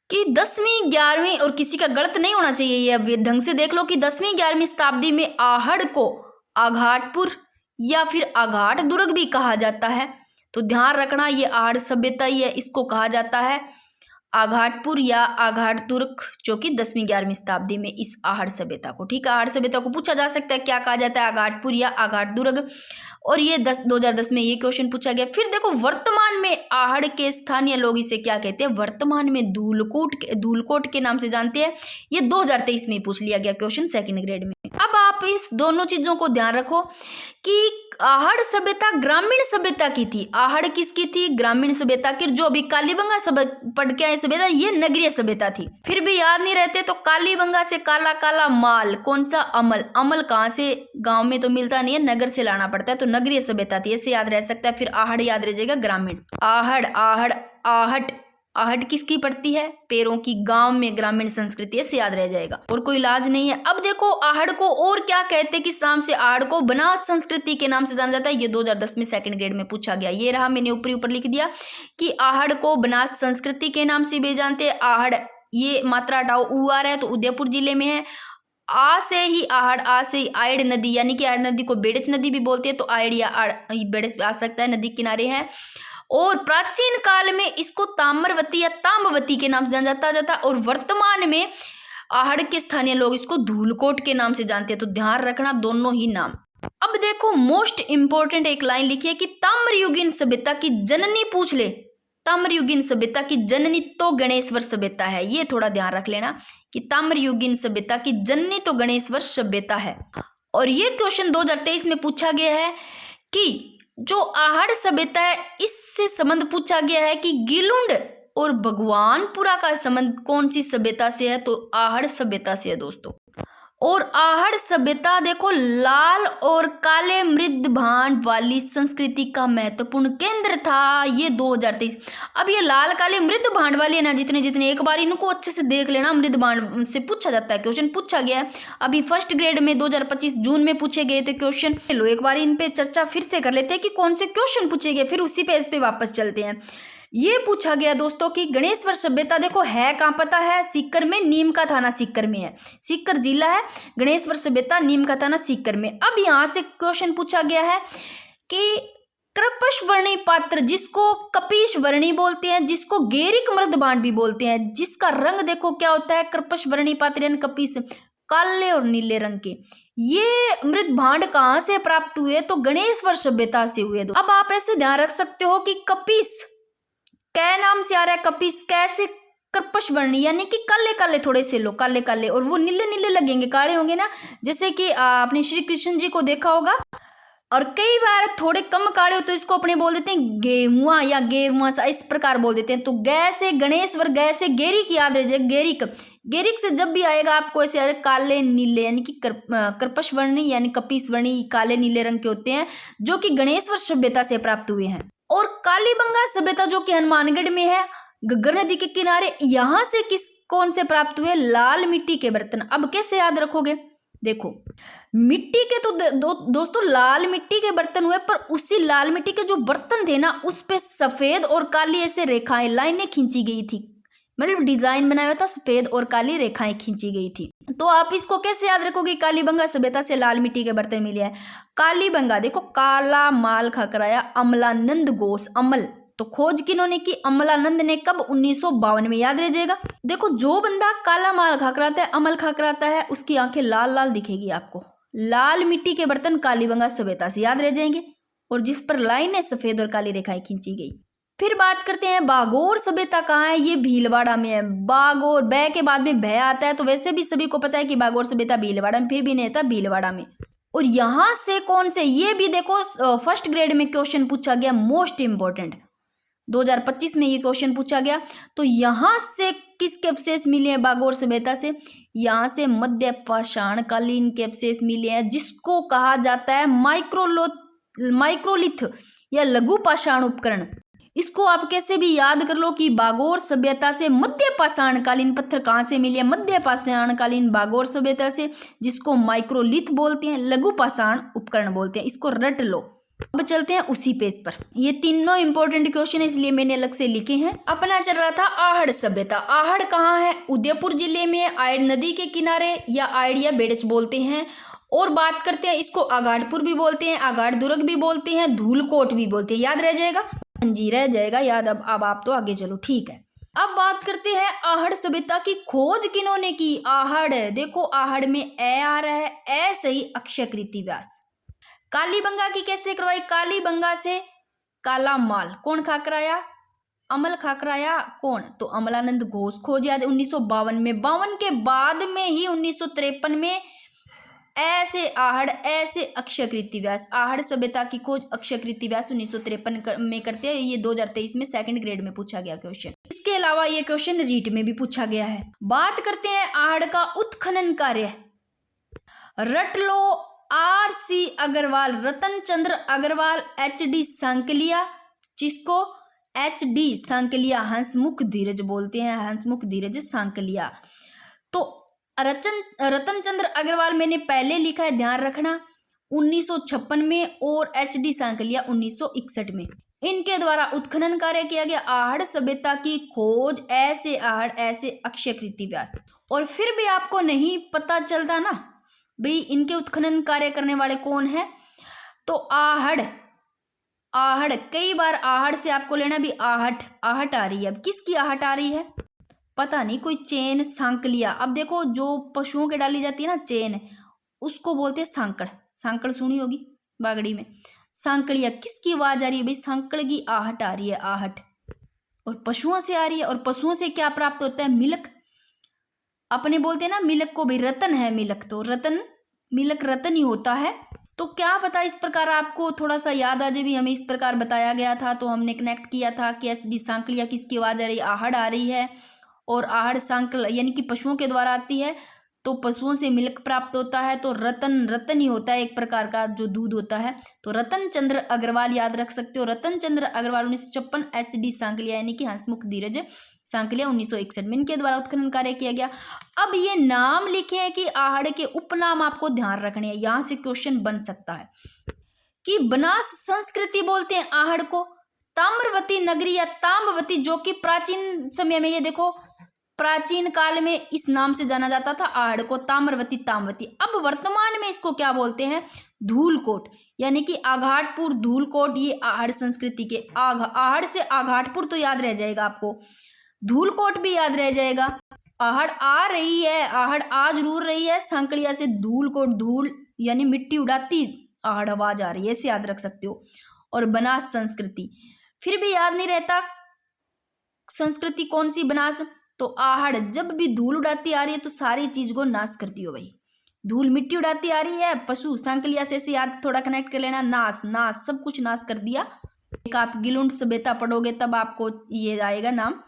कि 10वीं 11वीं, और किसी का गलत नहीं होना चाहिए ये, अब ढंग से देख लो कि 10वीं 11वीं शताब्दी में आहड़ को आघाटपुर या फिर आघाट दुर्ग भी कहा जाता है। तो ध्यान रखना, ये आहड़ सभ्यता ही है, इसको कहा जाता है आघाटपुर या आघाट दुर्ग, जो कि 10वीं 11वीं शताब्दी में इस आहड़ सभ्यता को, ठीक है, आहड़ सभ्यता को पूछा जा सकता है क्या कहा जाता है, आघाटपुर या आघाट दुर्ग। और ये 2010 में ये क्वेश्चन पूछा गया। फिर देखो वर्तमान में आहड़ के स्थानीय लोग इसे क्या कहते हैं, वर्तमान में धूलकोट के नाम से जानते हैं। ये 2023 में पूछ लिया गया क्वेश्चन सेकंड ग्रेड में। अब आप इस दोनों चीजों को ध्यान रखो कि आहड़ सभ्यता ग्रामीण सभ्यता की थी, आहड़ किसकी थी, ग्रामीण सभ्यता की। जो अभी कालीबंगा पढ़ के आए सभ्यता, ये नगरीय सभ्यता थी। फिर भी याद नहीं रहते तो कालीबंगा से काला काला माल, कौन सा, अमल, अमल कहाँ से, गांव में तो मिलता नहीं है, नगर से लाना पड़ता है, तो नगरीय सभ्यता थी, ऐसे याद रह सकता है। फिर आहड़ याद रह जाएगा ग्रामीण, आहड़, आहड़, आहट, आहट किसकी पड़ती है, पैरों की, गांव में ग्रामीण संस्कृति, ऐसे याद रह जाएगा, और कोई इलाज नहीं है। अब देखो आहड़ को और क्या कहते हैं, किस नाम से, आहड़ को बनास संस्कृति के नाम से जाना जाता है। ये 2010 में सेकंड ग्रेड में पूछा गया। ये रहा, मैंने ऊपर लिख दिया कि आहड़ को बनास संस्कृति के नाम से भी जानते हैं। आहड़, ये मात्रा हटाओ, ऊ आ रहा है तो उदयपुर जिले में है। आ से ही आहड़, आ से ही आयड़ नदी, यानी कि आयड़ नदी को बेड़च नदी भी बोलते हैं, तो आयड़ या बेड़च आ सकता है, नदी किनारे है। और प्राचीन काल में इसको ताम्रवती या ताम्रवती के नाम से जाना जाता। और वर्तमान में आहड़ के स्थानीय लोग इसको धूलकोट के नाम से जानते हैं, तो ध्यान रखना दोनों ही नाम। अब देखो मोस्ट इंपोर्टेंट एक लाइन लिखी है कि ताम्रयुगीन सभ्यता की जननी पूछ ले, ताम्रयुगीन सभ्यता की जननी तो गणेश्वर सभ्यता है। ये थोड़ा ध्यान रख लेना कि ताम्रयुगीन सभ्यता की जननी तो गणेश्वर सभ्यता है। और ये क्वेश्चन 2023 में पूछा गया है कि जो आहड़ सभ्यता है, इससे संबंध पूछा गया है कि गिलुंड और भगवानपुरा का संबंध कौन सी सभ्यता से है, तो आहड़ सभ्यता से है दोस्तों। और आहड़ सभ्यता देखो लाल और काले मृद भांड वाली संस्कृति का महत्वपूर्ण केंद्र था। ये 2023। अब ये लाल काले मृद भांड वाली है ना, जितने एक बार इनको अच्छे से देख लेना, मृद भांड से पूछा जाता है, क्वेश्चन पूछा गया है। अभी फर्स्ट ग्रेड में 2025 जून में पूछे गए थे क्वेश्चन। लो एक बार इन पे चर्चा फिर से कर लेते हैं कि कौन से क्वेश्चन पूछे गए, फिर उसी पेज पे वापस चलते हैं। ये पूछा गया दोस्तों कि गणेश्वर सभ्यता देखो है कहाँ, पता है, सीकर में, नीम का थाना सीकर में है, सीकर जिला है, गणेश्वर सभ्यता नीम का थाना सीकर में। अब यहाँ से क्वेश्चन पूछा गया है कि कृपश वर्णी पात्र, जिसको कपीश वर्णी बोलते हैं, जिसको गेरिक मृद भांड भी बोलते हैं, जिसका रंग देखो क्या होता है, कृपश वर्णी पात्र यानी कपीश, काले और नीले रंग के। ये मृद भांड कहाँ से प्राप्त हुए, तो गणेश्वर सभ्यता से हुए। अब आप ऐसे ध्यान रख सकते हो कि कपीश कै नाम से आ रहा है, कपीस कैसे, कर्पश वर्णी यानी कि काले काले, थोड़े से लो काले काले, और वो नीले नीले लगेंगे, काले होंगे ना, जैसे कि आपने श्री कृष्ण जी को देखा होगा। और कई बार थोड़े कम काले हो तो इसको अपने बोल देते हैं गेहुआ या गेरुआ सा, इस प्रकार बोल देते हैं। तो गै से गणेश्वर, गै से गेरिक याद रहे, गेरिक, गेरिक से जब भी आएगा आपको ऐसे आएगा काले नीले, यानी कि कर्पश वर्णी यानी कपीस वर्णी काले नीले रंग के होते हैं, जो कि गणेश्वर सभ्यता से प्राप्त हुए हैं। और कालीबंगा सभ्यता जो कि हनुमानगढ़ में है, घग्गर नदी के किनारे, यहाँ से कौन से प्राप्त हुए, लाल मिट्टी के बर्तन। अब कैसे याद रखोगे, देखो मिट्टी के तो दोस्तों लाल मिट्टी के बर्तन हुए, पर उसी लाल मिट्टी के जो बर्तन थे ना उस पे सफेद और काली ऐसे रेखाएं लाइनें खींची गई थी, मतलब डिजाइन बनाया हुआ था, सफेद और काली रेखाएं खींची गई थी। तो आप इसको कैसे याद रखोगे, कालीबंगा सभ्यता से लाल मिट्टी के बर्तन मिले हैं। कालीबंगा देखो, काला माल खाकराया, अमलानंद घोष, अमल तो खोज किन्होंने की, अमलानंद ने कब, 1952 में, याद रह जाएगा। देखो जो बंदा काला माल खाकराता है, अमल खाकराता है, उसकी आंखें लाल लाल दिखेगी आपको। लाल मिट्टी के बर्तन कालीबंगा सभ्यता से याद रह जाएंगे, और जिस पर लाइनें सफेद और काली रेखाएं खींची गई। फिर बात करते हैं बागोर सभ्यता कहाँ है, ये भीलवाड़ा में है। बागोर, बै के बाद में भय आता है, तो वैसे भी सभी को पता है कि बागोर सभ्यता भीलवाड़ा में, फिर भी नहीं था भीलवाड़ा में। और यहाँ से कौन से, ये भी देखो फर्स्ट ग्रेड में क्वेश्चन पूछा गया, मोस्ट इंपॉर्टेंट 2025 में ये क्वेश्चन पूछा गया। तो यहाँ से किसके अवशेष मिले हैं बागोर सभ्यता से, यहाँ से मध्य पाषाण कालीन के अवशेष मिले हैं, जिसको कहा जाता है माइक्रोलिथ या लघु पाषाण उपकरण। इसको आप कैसे भी याद कर लो कि बागोर सभ्यता से मध्य पाषाण कालीन पत्थर कहाँ से मिले, मध्य पाषाण कालीन बागोर सभ्यता से, जिसको माइक्रोलिथ बोलते हैं, लघु पाषाण उपकरण बोलते हैं। इसको रट लो। अब चलते हैं उसी पेज पर। ये तीनों इंपॉर्टेंट क्वेश्चन है, इसलिए मैंने अलग से लिखे हैं। अपना चल रहा था आहड़ सभ्यता। आहड़ कहाँ है, उदयपुर जिले में, आयड़ नदी के किनारे, या आयड़ या बेड़च बोलते हैं। और बात करते हैं, इसको आगाड़पुर भी बोलते हैं, आगाड़ दुर्ग भी बोलते हैं, धूलकोट भी बोलते हैं। याद रह जाएगा जी, रह जाएगा याद। अब आप तो आगे चलो, ठीक है। अब बात करते हैं आहड़ सभ्यता की खोज किन्होंने की। आहड़ देखो, आहड़ में ए आ रहा है, ए सही अक्षयकृति व्यास। कालीबंगा की कैसे करवाई, कालीबंगा से काला माल कौन खाकराया, अमल खाकराया, कौन, तो अमलानंद घोष। खोज याद 1952 में, 52 के बाद में ही 1953 में ऐसे आहड़, ऐसे अक्षयकृति व्यास। आहड़ सभ्यता की खोज अक्षयकृति व्यास 1953 में करते हैं। ये 2023 में सेकंड ग्रेड में पूछा गया क्वेश्चन। इसके अलावा ये क्वेश्चन रीट में भी पूछा गया है। बात करते हैं आहड़ का उत्खनन कार्य। रट लो, RC अग्रवाल, रतन चंद्र अग्रवाल, HD सांकलिया, जिसको HD सांकलिया, हंसमुख धीरज बोलते हैं, हंसमुख धीरज सांकलिया। तो रतन चंद्र अग्रवाल मैंने पहले लिखा है, ध्यान रखना, 1956 में, और HD सांकलिया 1961 में। इनके द्वारा उत्खनन कार्य किया गया। आहड़ सभ्यता की खोज, ऐसे आहड़, ऐसे अक्षयकृति व्यास। और फिर भी आपको नहीं पता चलता ना भाई इनके उत्खनन कार्य करने वाले कौन है, तो आहड़, आहड़ कई बार आहड़ से आपको लेना भी आहट, आहट आ रही है। अब किसकी आहट आ रही है पता नहीं, कोई चेन, सांकलिया। अब देखो जो पशुओं के डाली जाती है ना चेन, उसको बोलते हैं सांकड़। सांकड़ सुनी होगी बागड़ी में। सांकड़िया किसकी आवाज आ रही है भाई, सांकड़ की आहट आ रही है, आहट, और पशुओं से आ रही है। और पशुओं से क्या प्राप्त होता है, मिल्क। अपने बोलते हैं ना मिल्क को भाई रतन है, मिल्क तो रतन, मिल्क रतन ही होता है। तो क्या पता इस प्रकार आपको थोड़ा सा याद आ जाए भी, हमें इस प्रकार बताया गया था, तो हमने कनेक्ट किया था कि HD सांकलिया किसकी आवाज आ रही है, आहड़ आ रही है। और आहड़ सांकल यानी कि पशुओं के द्वारा आती है, तो पशुओं से मिल्क प्राप्त होता है, तो रतन, रतन ही होता है एक प्रकार का जो दूध होता है। तो रतन चंद्र अग्रवाल याद रख सकते हो, रतन चंद्र अग्रवाल 1956, HD सांकलिया यानी कि हंसमुख धीरज सांकलिया 1961 में, इनके द्वारा उत्खनन कार्य किया गया। अब ये नाम लिखे हैं कि आहड़ के उपनाम आपको ध्यान रखने हैं, यहां से क्वेश्चन बन सकता है कि बनास संस्कृति बोलते हैं आहड़ को, ताम्रवती नगरी या ताम्रवती, जो कि प्राचीन समय में, ये देखो प्राचीन काल में इस नाम से जाना जाता था आहड़ को, ताम्रवती, ताम्रवती। अब वर्तमान में इसको क्या बोलते हैं, धूलकोट, यानी कि आघाटपुर, धूलकोट, ये आहड़ संस्कृति के। आहड़ से आघाटपुर तो याद रह जाएगा आपको, धूलकोट भी याद रह जाएगा। आहड़ आ रही है, आहड़ आ जरूर रही है, सांकड़िया से धूलकोट, धूल यानी मिट्टी उड़ाती आहड़ आवाज आ रही है, ऐसे याद रख सकते हो। और बनास संस्कृति, फिर भी याद नहीं रहता संस्कृति कौन सी, बनास। तो आहड़ जब भी धूल उड़ाती आ रही है तो सारी चीज को नाश करती हो भाई, धूल मिट्टी उड़ाती आ रही है, पशु सांकलिया से याद थोड़ा कनेक्ट कर लेना, नाश, नाश सब कुछ नाश कर दिया। एक आप गिलुंड सभ्यता पढ़ोगे तब आपको ये आएगा नाम।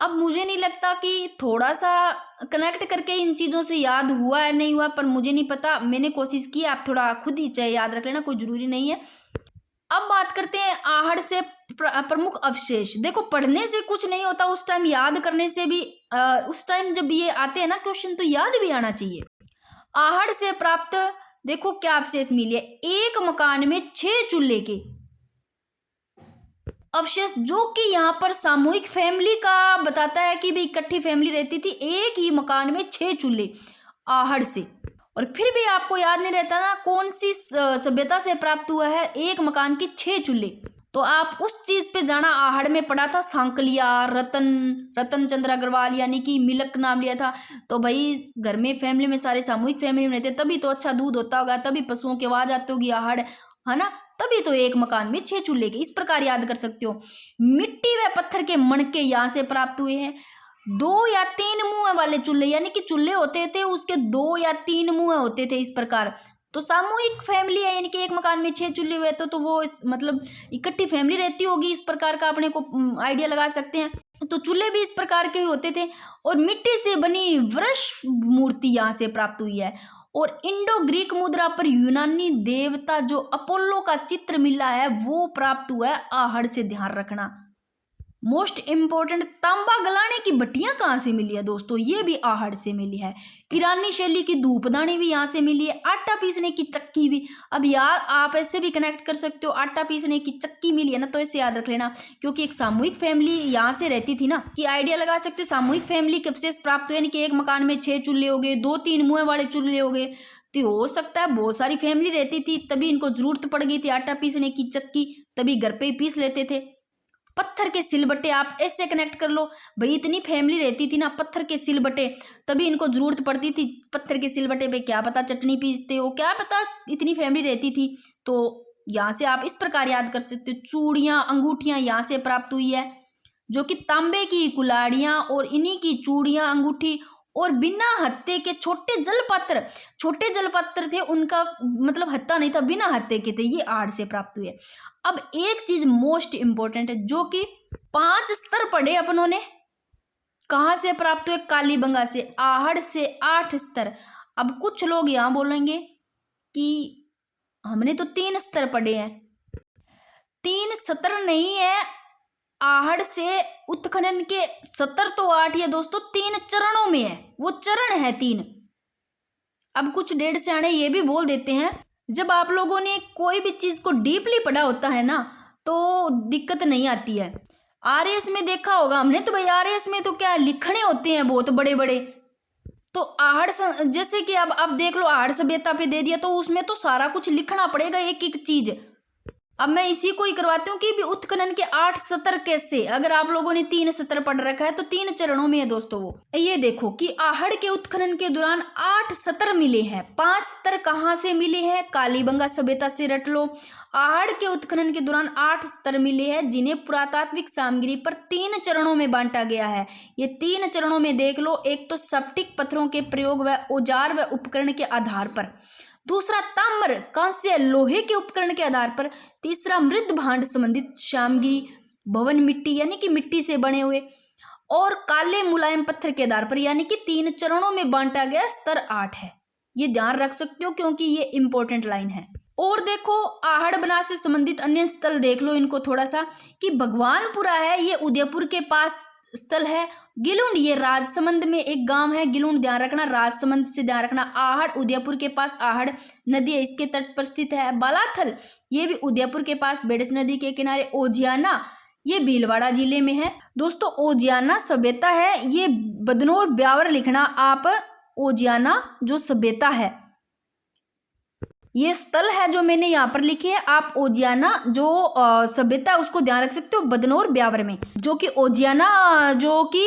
अब मुझे नहीं लगता कि थोड़ा सा कनेक्ट करके इन चीज़ों से याद हुआ है नहीं हुआ, पर मुझे नहीं पता, मैंने कोशिश की, आप थोड़ा खुद ही चाहे याद रख लेना, कोई जरूरी नहीं है। अब बात करते हैं आहड़ से प्रमुख अवशेष। देखो पढ़ने से कुछ नहीं होता, उस टाइम याद करने से भी, उस टाइम जब ये आते हैं ना क्वेश्चन तो याद भी आना चाहिए। आहड़ से प्राप्त देखो क्या अवशेष मिले, एक मकान में 6 चूल्हे के अवशेष, जो कि यहाँ पर सामूहिक फैमिली का बताता है कि भाई इकट्ठी फैमिली रहती थी, एक ही मकान में 6 चूल्हे आहड़ से। और फिर भी आपको याद नहीं रहता ना कौन सी सभ्यता से प्राप्त हुआ है एक मकान के 6 चूल्हे, तो आप उस चीज पे जाना। आहड़ में पढ़ा था सांकलिया, रतन चंद्र अग्रवाल यानी कि मिलक नाम लिया था। तो भाई घर में फैमिली में सारे सामूहिक फैमिली में रहते, तभी तो अच्छा दूध होता होगा, तभी पशुओं की आवाज आती होगी आहड़, है ना, तभी तो एक मकान में 6 चूल्हे के। इस प्रकार याद कर सकते हो। मिट्टी व पत्थर के मणके यहाँ से प्राप्त हुए हैं। 2 या 3 मुंह वाले चूल्हे, यानी कि चूल्हे होते थे उसके 2 या 3 मुंह होते थे इस प्रकार। तो सामूहिक फैमिली है, यानी कि एक मकान में 6 चूल्हे हुए तो वो मतलब इकट्ठी फैमिली रहती होगी, इस प्रकार का अपने को आइडिया लगा सकते हैं। तो चूल्हे भी इस प्रकार के ही होते थे। और मिट्टी से बनी वृष मूर्ति यहाँ से प्राप्त हुई है। और इंडो ग्रीक मुद्रा पर यूनानी देवता जो अपोलो का चित्र मिला है वो प्राप्त हुआ है आहड़ से, ध्यान रखना। मोस्ट इंपोर्टेंट, तांबा गलाने की भट्टियां कहाँ से मिली है दोस्तों, ये भी आहड़ से मिली है। ईरानी शैली की धूपदानी भी यहाँ से मिली है। आटा पीसने की चक्की भी, अब यार आप ऐसे भी कनेक्ट कर सकते हो, आटा पीसने की चक्की मिली है ना, तो ऐसे याद रख लेना, क्योंकि एक सामूहिक फैमिली यहाँ से रहती थी ना, कि आइडिया लगा सकते हो सामूहिक फैमिली कब से प्राप्त हुए, यानी कि एक मकान में 6 चूल्हे हो गए, 2-3 मुंह वाले चूल्हे हो गए, तो हो सकता है बहुत सारी फैमिली रहती थी, तभी इनको जरूरत पड़ गई थी आटा पीसने की चक्की, तभी घर पे ही पीस लेते थे। पत्थर के सिलबट्टे, आप ऐसे कनेक्ट कर लो, भाई इतनी फैमिली रहती थी ना, पत्थर के सिलबट्टे, तभी इनको जरूरत पड़ती थी पत्थर के सिलबट्टे पे, क्या पता चटनी पीसते हो, क्या पता इतनी फैमिली रहती थी। तो यहाँ से आप इस प्रकार याद कर सकते हो। चूड़ियां अंगूठियां यहाँ से प्राप्त हुई है, जो कि तांबे की कुल्हाड़ियां और इन्हीं की चूड़ियां अंगूठी, और बिना हत्थे के छोटे जलपत्र थे, उनका मतलब हत्था नहीं था, बिना हत्थे के थे, ये आहड़ से प्राप्त हुए। अब एक चीज मोस्ट इंपोर्टेंट है, जो कि 5 स्तर पढ़े अपनों ने, कहां से प्राप्त हुए, कालीबंगा से। आहड़ से 8 स्तर। अब कुछ लोग यहां बोलेंगे कि हमने तो 3 स्तर पढ़े हैं, 3 सत्र नहीं है, आहड़ से उत्खनन के 70 तो 8 है दोस्तों, 3 चरणों में है, वो चरण है 3। अब कुछ डेढ़ सियाणे ये भी बोल देते हैं, जब आप लोगों ने कोई भी चीज को डीपली पढ़ा होता है ना, तो दिक्कत नहीं आती है। आरएस में देखा होगा हमने, तो भाई आरएस में तो क्या लिखने होते हैं बहुत बड़े बड़े, तो आहड़ जैसे कि अब देख लो, आहड़ सभ्यता पे दे दिया, तो उसमें तो सारा कुछ लिखना पड़ेगा, एक एक चीज। अब मैं इसी को ही करवाती हूँ कि भी उत्खनन के 8 सत्र कैसे, अगर आप लोगों ने 3 सत्र पढ़ रखा है तो 3 चरणों में है दोस्तों। वो ये देखो कि आहड़ के उत्खनन के दौरान 8 सत्र मिले हैं। 5 सत्र कहाँ से मिले हैं, कालीबंगा सभ्यता से रट लो। आहड़ के उत्खनन के दौरान 8 सत्र मिले हैं, जिन्हें पुरातात्विक सामग्री पर 3 चरणों में बांटा गया है। ये 3 चरणों में देख लो, एक तो स्फटिक पत्थरों के प्रयोग व औजार व उपकरण के आधार पर, दूसरा ताम्र कांस्य लोहे के उपकरण के आधार पर, तीसरा मृद भांड संबंधित सामग्री भवन मिट्टी यानी कि मिट्टी से बने हुए, और काले मुलायम पत्थर के आधार पर, यानी कि 3 चरणों में बांटा गया स्तर 8 है। ये ध्यान रख सकते हो क्योंकि ये इंपॉर्टेंट लाइन है। और देखो आहड़ बनास से संबंधित अन्य स्थल देख लो इनको थोड़ा सा, कि भगवानपुरा है, ये उदयपुर के पास स्थल है। गिलुंड ये राजसमंद में एक गांव है, गिलुंड ध्यान रखना, राजसमंद से ध्यान रखना। आहड़ उदयपुर के पास आहड़ नदी है, इसके तट पर स्थित है। बालाथल ये भी उदयपुर के पास बेडस नदी के किनारे। ओजियाना ये भीलवाड़ा जिले में है दोस्तों। ओजियाना सभ्यता है, ये बदनौर ब्यावर लिखना आप, ओजियाना जो सभ्यता है, ये स्थल है जो मैंने यहाँ पर लिखी है। आप ओजियाना जो सभ्यता उसको ध्यान रख सकते हो, बदनौर ब्यावर में, जो कि ओजियाना जो कि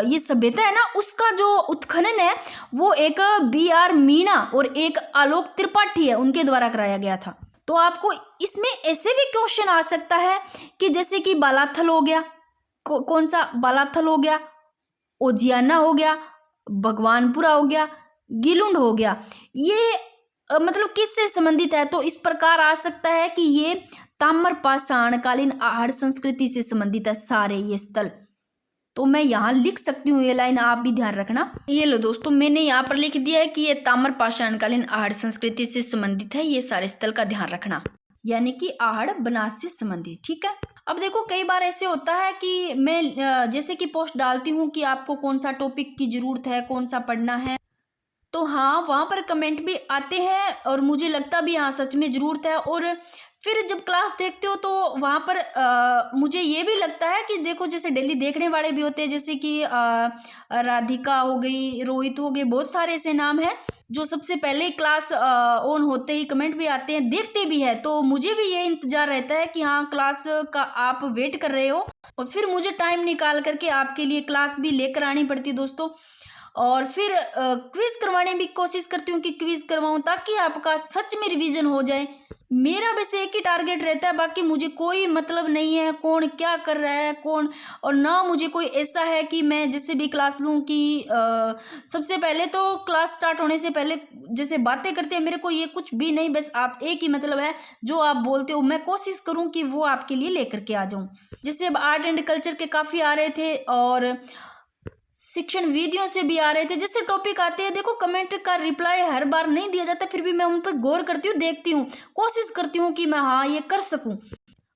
ये सभ्यता है ना, उसका जो उत्खनन है वो एक BR मीणा और एक आलोक त्रिपाठी है, उनके द्वारा कराया गया था। तो आपको इसमें ऐसे भी क्वेश्चन आ सकता है कि जैसे कि बालाथल हो गया, कौन सा बालाथल हो गया, ओजियाना हो गया, भगवानपुरा हो गया, गिलुंड हो गया, ये मतलब किससे संबंधित है, तो इस प्रकार आ सकता है कि ये ताम्र पाषाण कालीन आहड़ संस्कृति से संबंधित है सारे ये स्थल। तो मैं यहाँ लिख सकती हूँ ये लाइन, आप भी ध्यान रखना। ये लो दोस्तों, मैंने यहाँ पर लिख दिया है कि ये ताम्र पाषाण कालीन आहड़ संस्कृति से संबंधित है, ये सारे स्थल का ध्यान रखना, यानी कि आहड़ बनास से संबंधित। ठीक है। अब देखो कई बार ऐसे होता है कि मैं जैसे कि पोस्ट डालती हूँ कि आपको कौन सा टॉपिक की जरूरत है, कौन सा पढ़ना है, तो हाँ, वहाँ पर कमेंट भी आते हैं और मुझे लगता भी हाँ सच में ज़रूरत है। और फिर जब क्लास देखते हो तो वहाँ पर मुझे ये भी लगता है कि देखो जैसे डेली देखने वाले भी होते हैं, जैसे कि राधिका हो गई, रोहित हो गए, बहुत सारे ऐसे नाम हैं जो सबसे पहले क्लास ऑन होते ही कमेंट भी आते हैं, देखते भी है। तो मुझे भी ये इंतजार रहता है कि हाँ क्लास का आप वेट कर रहे हो और फिर मुझे टाइम निकाल करके आपके लिए क्लास भी लेकर आनी पड़ती है दोस्तों। और फिर क्विज करवाने की कोशिश करती हूँ कि क्विज करवाऊँ ताकि आपका सच में रिवीजन हो जाए। मेरा वैसे एक ही टारगेट रहता है, बाकी मुझे कोई मतलब नहीं है कौन क्या कर रहा है कौन, और ना मुझे कोई ऐसा है कि मैं जिससे भी क्लास लूँ कि सबसे पहले तो क्लास स्टार्ट होने से पहले जैसे बातें करते हैं, मेरे को ये कुछ भी नहीं। बस आप एक ही मतलब है जो आप बोलते हो मैं कोशिश करूँ कि वो आपके लिए लेकर के आ जाऊँ। जैसे अब आर्ट एंड कल्चर के काफ़ी आ रहे थे और शिक्षण वीडियो से भी आ रहे थे। जैसे टॉपिक आते हैं, देखो कमेंट का रिप्लाई हर बार नहीं दिया जाता, फिर भी मैं उन पर गौर करती हूँ, देखती हूँ, कोशिश करती हूँ कि मैं हाँ ये कर सकूँ।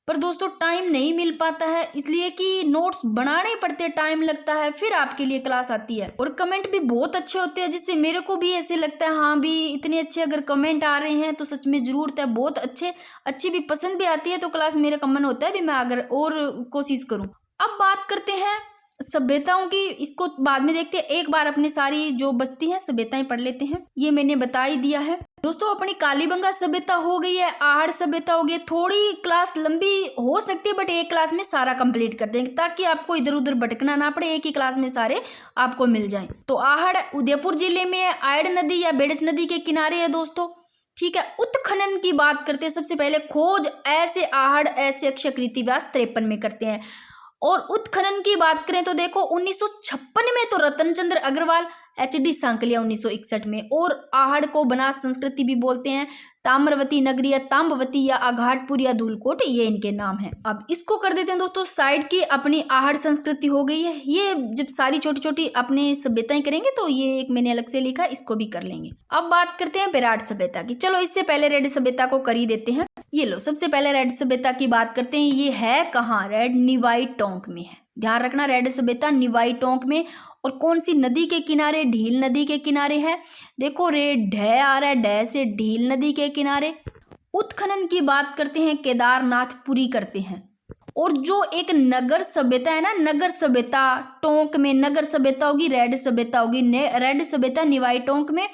पर दोस्तों टाइम नहीं मिल पाता है, इसलिए कि नोट्स बनाने पड़ते, टाइम लगता है, फिर आपके लिए क्लास आती है। और कमेंट भी बहुत अच्छे होते हैं, जिससे मेरे को भी ऐसे लगता है हाँ भी इतने अच्छे अगर कमेंट आ रहे हैं तो सच में ज़रूरत है, बहुत अच्छी भी पसंद भी आती है, तो क्लास मेरा का मन होता है भी मैं अगर और कोशिश करूँ। अब बात करते हैं सभ्यताओं की, इसको बाद में देखते हैं, एक बार अपनी सारी जो बस्ती है सभ्यताएं पढ़ लेते हैं। ये मैंने बता ही दिया है दोस्तों। अपनी कालीबंगा सभ्यता हो गई है, आहड़ सभ्यता हो गई। थोड़ी क्लास लंबी हो सकती है बट एक क्लास में सारा कंप्लीट कर देंगे ताकि आपको इधर उधर भटकना ना पड़े, एक ही क्लास में सारे आपको मिल जाएं। तो आहड़ उदयपुर जिले में आयड़ नदी या बेड़च नदी के किनारे है दोस्तों, ठीक है। उत्खनन की बात करते हैं, सबसे पहले खोज ऐसे आहड़ ऐसे अक्षयकृति व्यास 53 में करते हैं। और उत्खनन की बात करें तो देखो 1956 में तो रतन चंद्र अग्रवाल, HD सांकलिया 1961 में। और आहड़ को बनास संस्कृति भी बोलते हैं, ताम्रवती नगरी या ताम्बवती या अघाटपुर या धूलकोट, ये इनके नाम है। अब इसको कर देते हैं दोस्तों साइड की, अपनी आहड़ संस्कृति हो गई है। ये जब सारी छोटी छोटी अपनी सभ्यताएं करेंगे तो ये एक मैंने अलग से लिखा, इसको भी कर लेंगे। अब बात करते हैं विराट सभ्यता की। चलो इससे पहले रेड सभ्यता को कर ही देते हैं। ये लो सबसे पहले रेड सभ्यता की बात करते हैं। ये है कहाँ? रेड निवाई टोंक में है, ध्यान रखना। रेड सभ्यता निवाई टोंक में। और कौन सी नदी के किनारे? ढील नदी के किनारे है। देखो रे ढ आ रहा है, ढ से ढील नदी के किनारे। उत्खनन की बात करते हैं, केदारनाथपुरी करते हैं। और जो एक नगर सभ्यता है ना, नगर सभ्यता टोंक में नगर सभ्यता होगी, रेड सभ्यता होगी। रेड सभ्यता निवाई टोंक में,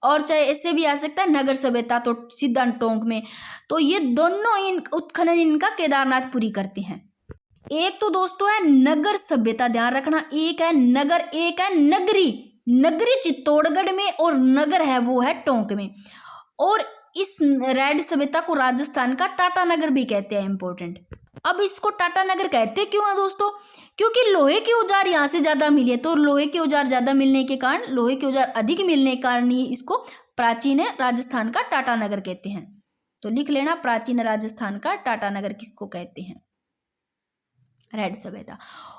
और चाहे ऐसे भी आ सकता है नगर सभ्यता तो सीधा टोंक में। तो ये दोनों इन उत्खनन इनका केदारनाथपुरी करते हैं। एक तो दोस्तों है नगर सभ्यता, ध्यान रखना, एक है नगर एक है नगरी। नगरी चित्तौड़गढ़ में और नगर है वो है टोंक में। और इस रेड सभ्यता को राजस्थान का टाटा नगर भी कहते हैं, इंपॉर्टेंट। अब इसको टाटा नगर कहते क्यों है दोस्तों? क्योंकि लोहे के औजार यहाँ से ज्यादा मिले, तो लोहे के औजार ज्यादा मिलने के कारण, लोहे के औजार अधिक मिलने के कारण ही इसको प्राचीन राजस्थान का टाटा नगर कहते हैं। तो लिख लेना, प्राचीन राजस्थान का टाटा नगर किसको कहते हैं? रेड सभ्यता।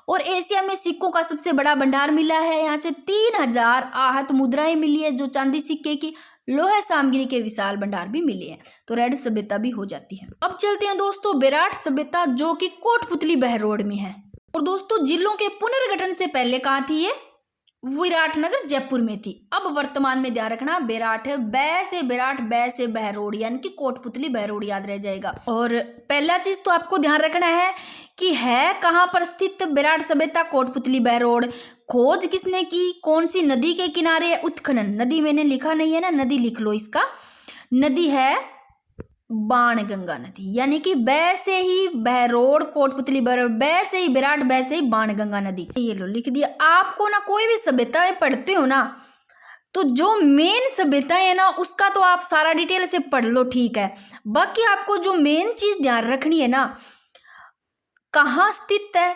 और एशिया में सिक्कों का सबसे बड़ा भंडार मिला है, यहाँ से 3000 आहत मुद्राएं मिली है जो चांदी सिक्के की। लोहे सामग्री के विशाल भंडार भी मिले हैं, तो रेड सभ्यता भी हो जाती है। अब चलते हैं दोस्तों विराट सभ्यता, जो कि कोटपुतली बहरोड में है। और दोस्तों जिलों के पुनर्गठन से पहले कहाँ थी ये? विराटनगर जयपुर में थी। अब वर्तमान में ध्यान रखना, विराट है, बै से विराट, बै से बहरोड, यानी कि कोटपुतली बहरोड याद रह जाएगा। और पहला चीज तो आपको ध्यान रखना है कि है कहाँ पर स्थित विराट सभ्यता? कोटपुतली बहरोड। खोज किसने की? कौन सी नदी के किनारे है? उत्खनन। नदी मैंने लिखा नहीं है ना, नदी लिख लो इसका। नदी है बाणगंगा नदी, यानी कि बै से ही बहरोड कोटपुतली बहरोड, बै से ही विराट, बै से ही बाणगंगा नदी। ये लो लिख दिया। आपको ना कोई भी सभ्यता पढ़ते हो ना, तो जो मेन सभ्यताएं है ना उसका तो आप सारा डिटेल से पढ़ लो, ठीक है। बाकी आपको जो मेन चीज ध्यान रखनी है ना, कहाँ स्थित है,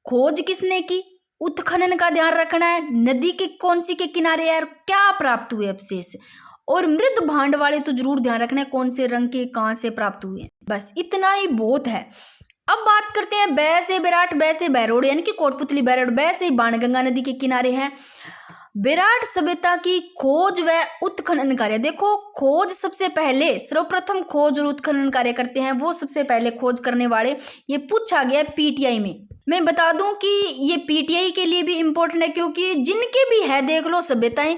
खोज किसने की, उत्खनन का ध्यान रखना है, नदी के कौन सी के किनारे है, क्या प्राप्त हुए अवशेष, और मृद भांड वाले तो जरूर ध्यान रखना है, कौन से रंग के कहाँ से प्राप्त हुए हैं। बस इतना ही बहुत है। अब बात करते हैं बै से विराट, बै से बहरोड, यानी कि कोटपुतली बहरोड, बै से बाणगंगा नदी के किनारे है। विराट सभ्यता की खोज व उत्खनन कार्य। देखो खोज सबसे पहले, सर्वप्रथम खोज और उत्खनन कार्य करते हैं वो सबसे पहले खोज करने वाले। ये पूछा गया PTI में। मैं बता दूं कि ये PTI के लिए भी इंपॉर्टेंट है, क्योंकि जिनके भी है देख लो सभ्यताएं,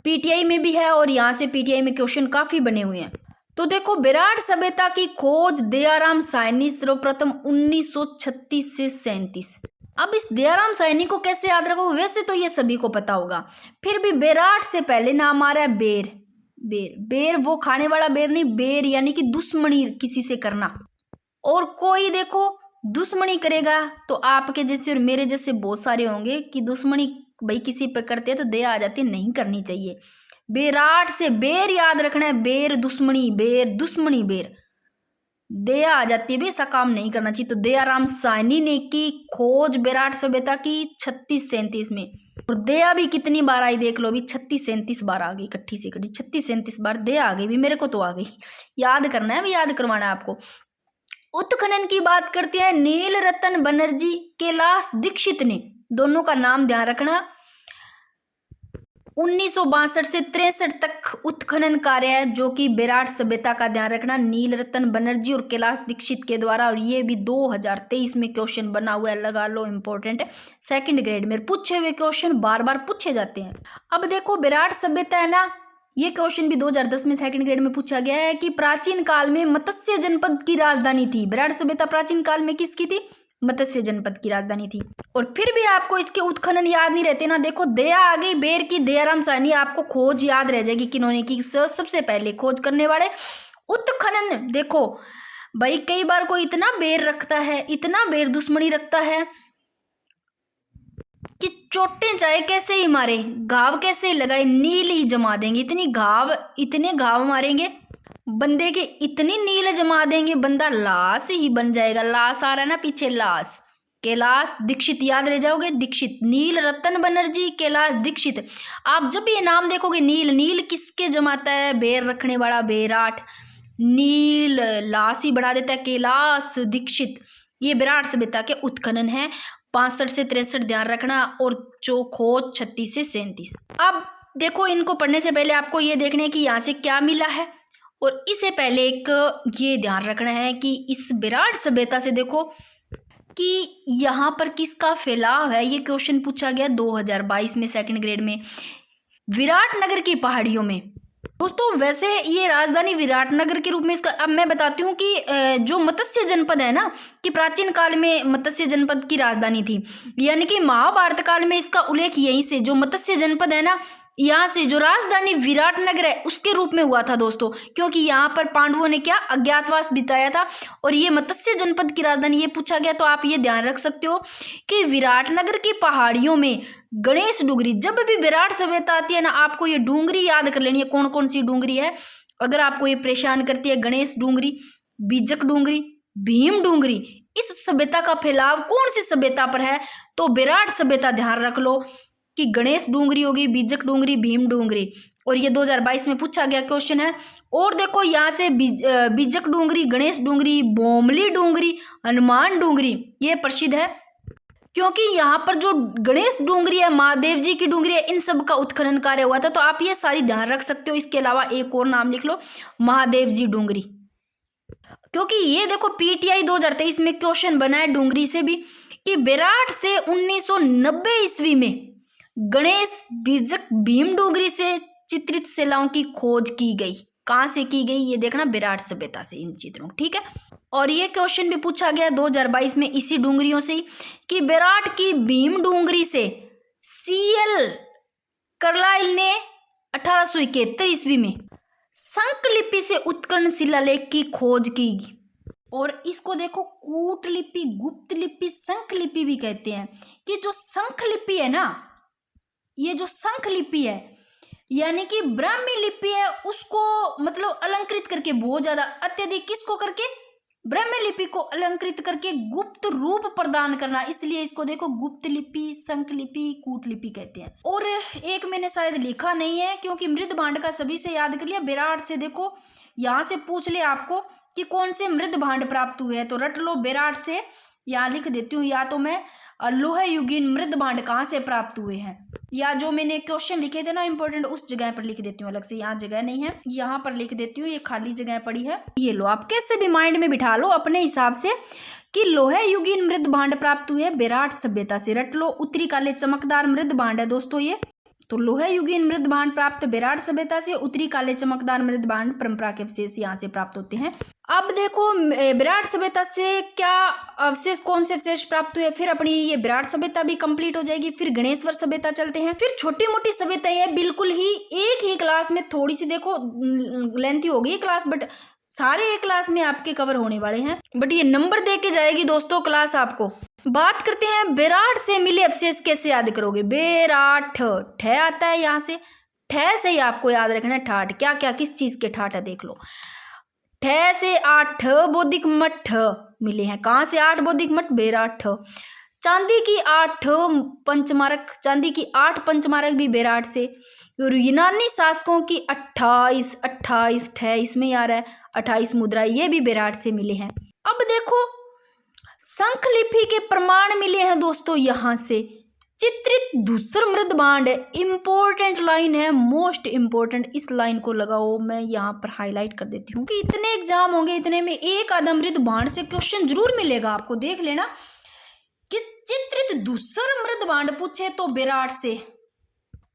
पीटीआई में भी है और यहाँ से पीटीआई में क्वेश्चन काफी बने हुए हैं। तो देखो, विराट सभ्यता की खोज दयाराम साहनी सर्वप्रथम 1936 से 37। अब इस दयाराम साहनी को कैसे याद रखोगे? वैसे तो ये सभी को पता होगा, फिर भी विराट से पहले नाम आ रहा है बेर। बेर, बेर वो खाने वाला बेर नहीं, बेर यानी कि दुश्मनी किसी से करना। और कोई देखो दुश्मनी करेगा तो आपके जैसे और मेरे जैसे बहुत सारे होंगे कि दुश्मनी भाई किसी पे करते हैं तो दया आ जाती है, नहीं करनी चाहिए। विराट से बेर याद रखना है, बेर दुश्मनी, बेर दुश्मनी, बेर दया आ जाती है, भी ऐसा काम नहीं करना चाहिए। तो दयाराम साहनी ने की खोज विराट सभ्यता की 36-37 में। और दया भी कितनी बार आई देख लो, भी 36-37 बार आ गई, इकट्ठी से इकट्ठी 36-37 बार दया आ गई भी, मेरे को तो आ गई। याद करना है, भी याद करवाना है आपको। उत्खनन की बात करते हैं, नील रतन बनर्जी, कैलाश दीक्षित ने, दोनों का नाम ध्यान रखना। 1962 से 63 तक उत्खनन कार्य है जो कि विराट सभ्यता का, ध्यान रखना, नील रतन बनर्जी और कैलाश दीक्षित के द्वारा। और ये भी 2023 में क्वेश्चन बना हुआ है, लगा लो, इंपॉर्टेंट है, सेकंड ग्रेड में पूछे हुए क्वेश्चन बार बार पूछे जाते हैं। अब देखो, विराट सभ्यता है ना, ये क्वेश्चन भी 2010 में सेकंड ग्रेड में पूछा गया है कि प्राचीन काल में मत्स्य जनपद की राजधानी थी। विराट सभ्यता प्राचीन काल में किसकी थी? मत्स्य जनपद की राजधानी थी। और फिर भी आपको इसके उत्खनन याद नहीं रहते ना। देखो, दया आ गई, बेर की दयाराम साहनी, आपको खोज याद रह जाएगी किन्होंने की, सबसे पहले खोज करने वाले। उत्खनन देखो भाई, कई बार कोई इतना बेर रखता है, इतना बेर दुश्मनी रखता है कि चोटें चाहे कैसे ही मारे, घाव कैसे ही लगाए, नील ही जमा देंगे। इतने घाव मारेंगे बंदे के, इतनी नील जमा देंगे, बंदा लाश ही बन जाएगा। लाश आ रहा है ना पीछे, लाश। कैलाश दीक्षित याद रह जाओगे, दीक्षित, नील रतन बनर्जी, कैलाश दीक्षित। आप जब ये नाम देखोगे, नील, नील किसके जमाता है? बेर रखने वाला विराट, नील लाश ही बना देता है, कैलाश दीक्षित। ये विराट सभ्यता के उत्खनन है 65 से 63, ध्यान रखना। और जो खोज 36 से 37। अब देखो, इनको पढ़ने से पहले आपको ये देखना है कि यहाँ से क्या मिला है, और इससे पहले एक ये ध्यान रखना है कि इस विराट सभ्यता से देखो कि यहाँ पर किसका फैलाव है। ये क्वेश्चन पूछा गया 2022 में सेकंड ग्रेड में, विराटनगर की पहाड़ियों में। दोस्तों वैसे ये राजधानी विराटनगर के रूप में इसका, अब मैं बताती हूँ कि जो मत्स्य जनपद है ना, कि प्राचीन काल में मत्स्य जनपद की राजधानी थी, यानी कि महाभारत काल में इसका उल्लेख यहीं से, जो मत्स्य जनपद है ना, यहाँ से जो राजधानी विराटनगर है उसके रूप में हुआ था दोस्तों, क्योंकि यहाँ पर पांडवों ने क्या अज्ञातवास बिताया था, और ये मत्स्य जनपद की राजधानी ये पूछा गया। तो आप ये ध्यान रख सकते हो कि विराटनगर की पहाड़ियों में गणेश डूंगरी, जब भी विराट सभ्यता आती है ना, आपको ये डूंगरी याद कर लेनी है, कौन कौन सी डूंगरी है। अगर आपको ये परेशान करती है, गणेश डूंगरी, बीजक डूंगरी, भीम डूंगरी, इस सभ्यता का फैलाव कौन सी सभ्यता पर है? तो विराट सभ्यता, ध्यान रख लो कि गणेश डूंगरी होगी, बीजक डूंगरी, भीम डूंगरी। और ये 2022 में पूछा गया क्वेश्चन है। और देखो, यहाँ से बीजक डूंगरी, गणेश डूंगरी, बोमली डूंगरी, हनुमान डूंगरी, ये प्रसिद्ध है, क्योंकि यहाँ पर जो गणेश डूंगरी है, महादेव जी की डूंगरी है, इन सब का उत्खनन कार्य हुआ था। तो आप ये सारी ध्यान रख सकते हो। इसके अलावा एक और नाम लिख लो, महादेव जी डूंगरी, क्योंकि ये देखो पीटीआई 2023 में क्वेश्चन बना है डूंगरी से भी, कि विराट से 1990 ईस्वी में गणेश, बीजक, भीम डूंगरी से चित्रित शिलाओं की खोज की गई। कहाँ से की गई ये देखना, विराट सभ्यता से, इन चित्रों, ठीक है। और ये क्वेश्चन भी पूछा गया 2022 में इसी डूंगरियों से ही, कि विराट की भीम डूंगरी से सीएल कार्लाइल ने 1871 ईस्वी में शंखलिपि से उत्कीर्ण शिलालेख की खोज की। और इसको देखो, कूटलिपि, गुप्त लिपि, शंखलिपि भी कहते हैं। कि जो शंखलिपि है ना, ये जो शंखलिपि है यानी कि ब्राह्मी लिपि है, उसको मतलब अलंकृत करके, बहुत ज्यादा अत्यधिक, किसको करके? ब्राह्मी लिपि को अलंकृत करके गुप्त रूप प्रदान करना, इसलिए इसको देखो गुप्त लिपि, शंखलिपि, कूटलिपि कहते हैं। और एक मैंने शायद लिखा नहीं है, क्योंकि मृदभांड का सभी से याद कर लिया। विराट से देखो, यहाँ से पूछ ले आपको कि कौन से मृदभांड प्राप्त हुए हैं, तो रट लो विराट से। यहाँ लिख देती हूँ, या तो मैं लोह युगीन मृदभांड कहाँ से प्राप्त हुए हैं, या जो मैंने क्वेश्चन लिखे थे ना इंपॉर्टेंट, उस जगह पर लिख देती हूँ अलग से। यहाँ जगह नहीं है, यहाँ पर लिख देती हूँ, ये खाली जगह पड़ी है। ये लो, आप कैसे भी माइंड में बिठा लो अपने हिसाब से कि लोह युगीन मृदभांड प्राप्त हुए विराट सभ्यता से। रट लो, उत्तरी काले चमकदार मृदभांड है दोस्तों ये, तो लोहा युगीन मृद भांड प्राप्त विराट सभ्यता से, उत्तरी काले चमकदार मृद भांड परंपरा के अवशेष यहाँ से प्राप्त होते हैं। अब देखो विराट सभ्यता से क्या अवशेष, कौन से अवशेष प्राप्त हुए, फिर अपनी ये विराट सभ्यता भी कंप्लीट हो जाएगी। फिर गणेश्वर सभ्यता चलते हैं, फिर छोटी मोटी सभ्यताएं है, बिल्कुल ही एक ही क्लास में, थोड़ी सी देखो लेंथी हो गई क्लास, बट सारे एक क्लास में आपके कवर होने वाले हैं, बट ये नंबर दे के जाएगी दोस्तों क्लास आपको। बात करते हैं बेराट से मिले अवशेष कैसे याद करोगे। बेराट ठ आता है, यहाँ से ठ से ही आपको याद रखना है ठाठ, क्या क्या किस चीज के ठाठ है देख लो। ठ से 8 बौद्धिक मठ मिले हैं, कहाँ से 8 बौद्धिक मठ, बेराट। चांदी की 8 पंचमारक, चांदी की 8 पंचमारक भी बेराट से। और यूनानी शासकों की 28 ठ इसमें आ रहा है 28 मुद्रा, ये भी बेराट से मिले हैं। अब देखो शंख लिपि के प्रमाण मिले हैं दोस्तों, यहाँ से चित्रित धूसर मृद भांड है, इंपॉर्टेंट लाइन है, मोस्ट इंपॉर्टेंट, इस लाइन को लगाओ, मैं यहाँ पर हाईलाइट कर देती हूँ कि इतने एग्जाम होंगे, इतने में एक आधा मृद भांड से क्वेश्चन जरूर मिलेगा आपको, देख लेना कि चित्रित धूसर मृद भांड पूछे तो बेराट से,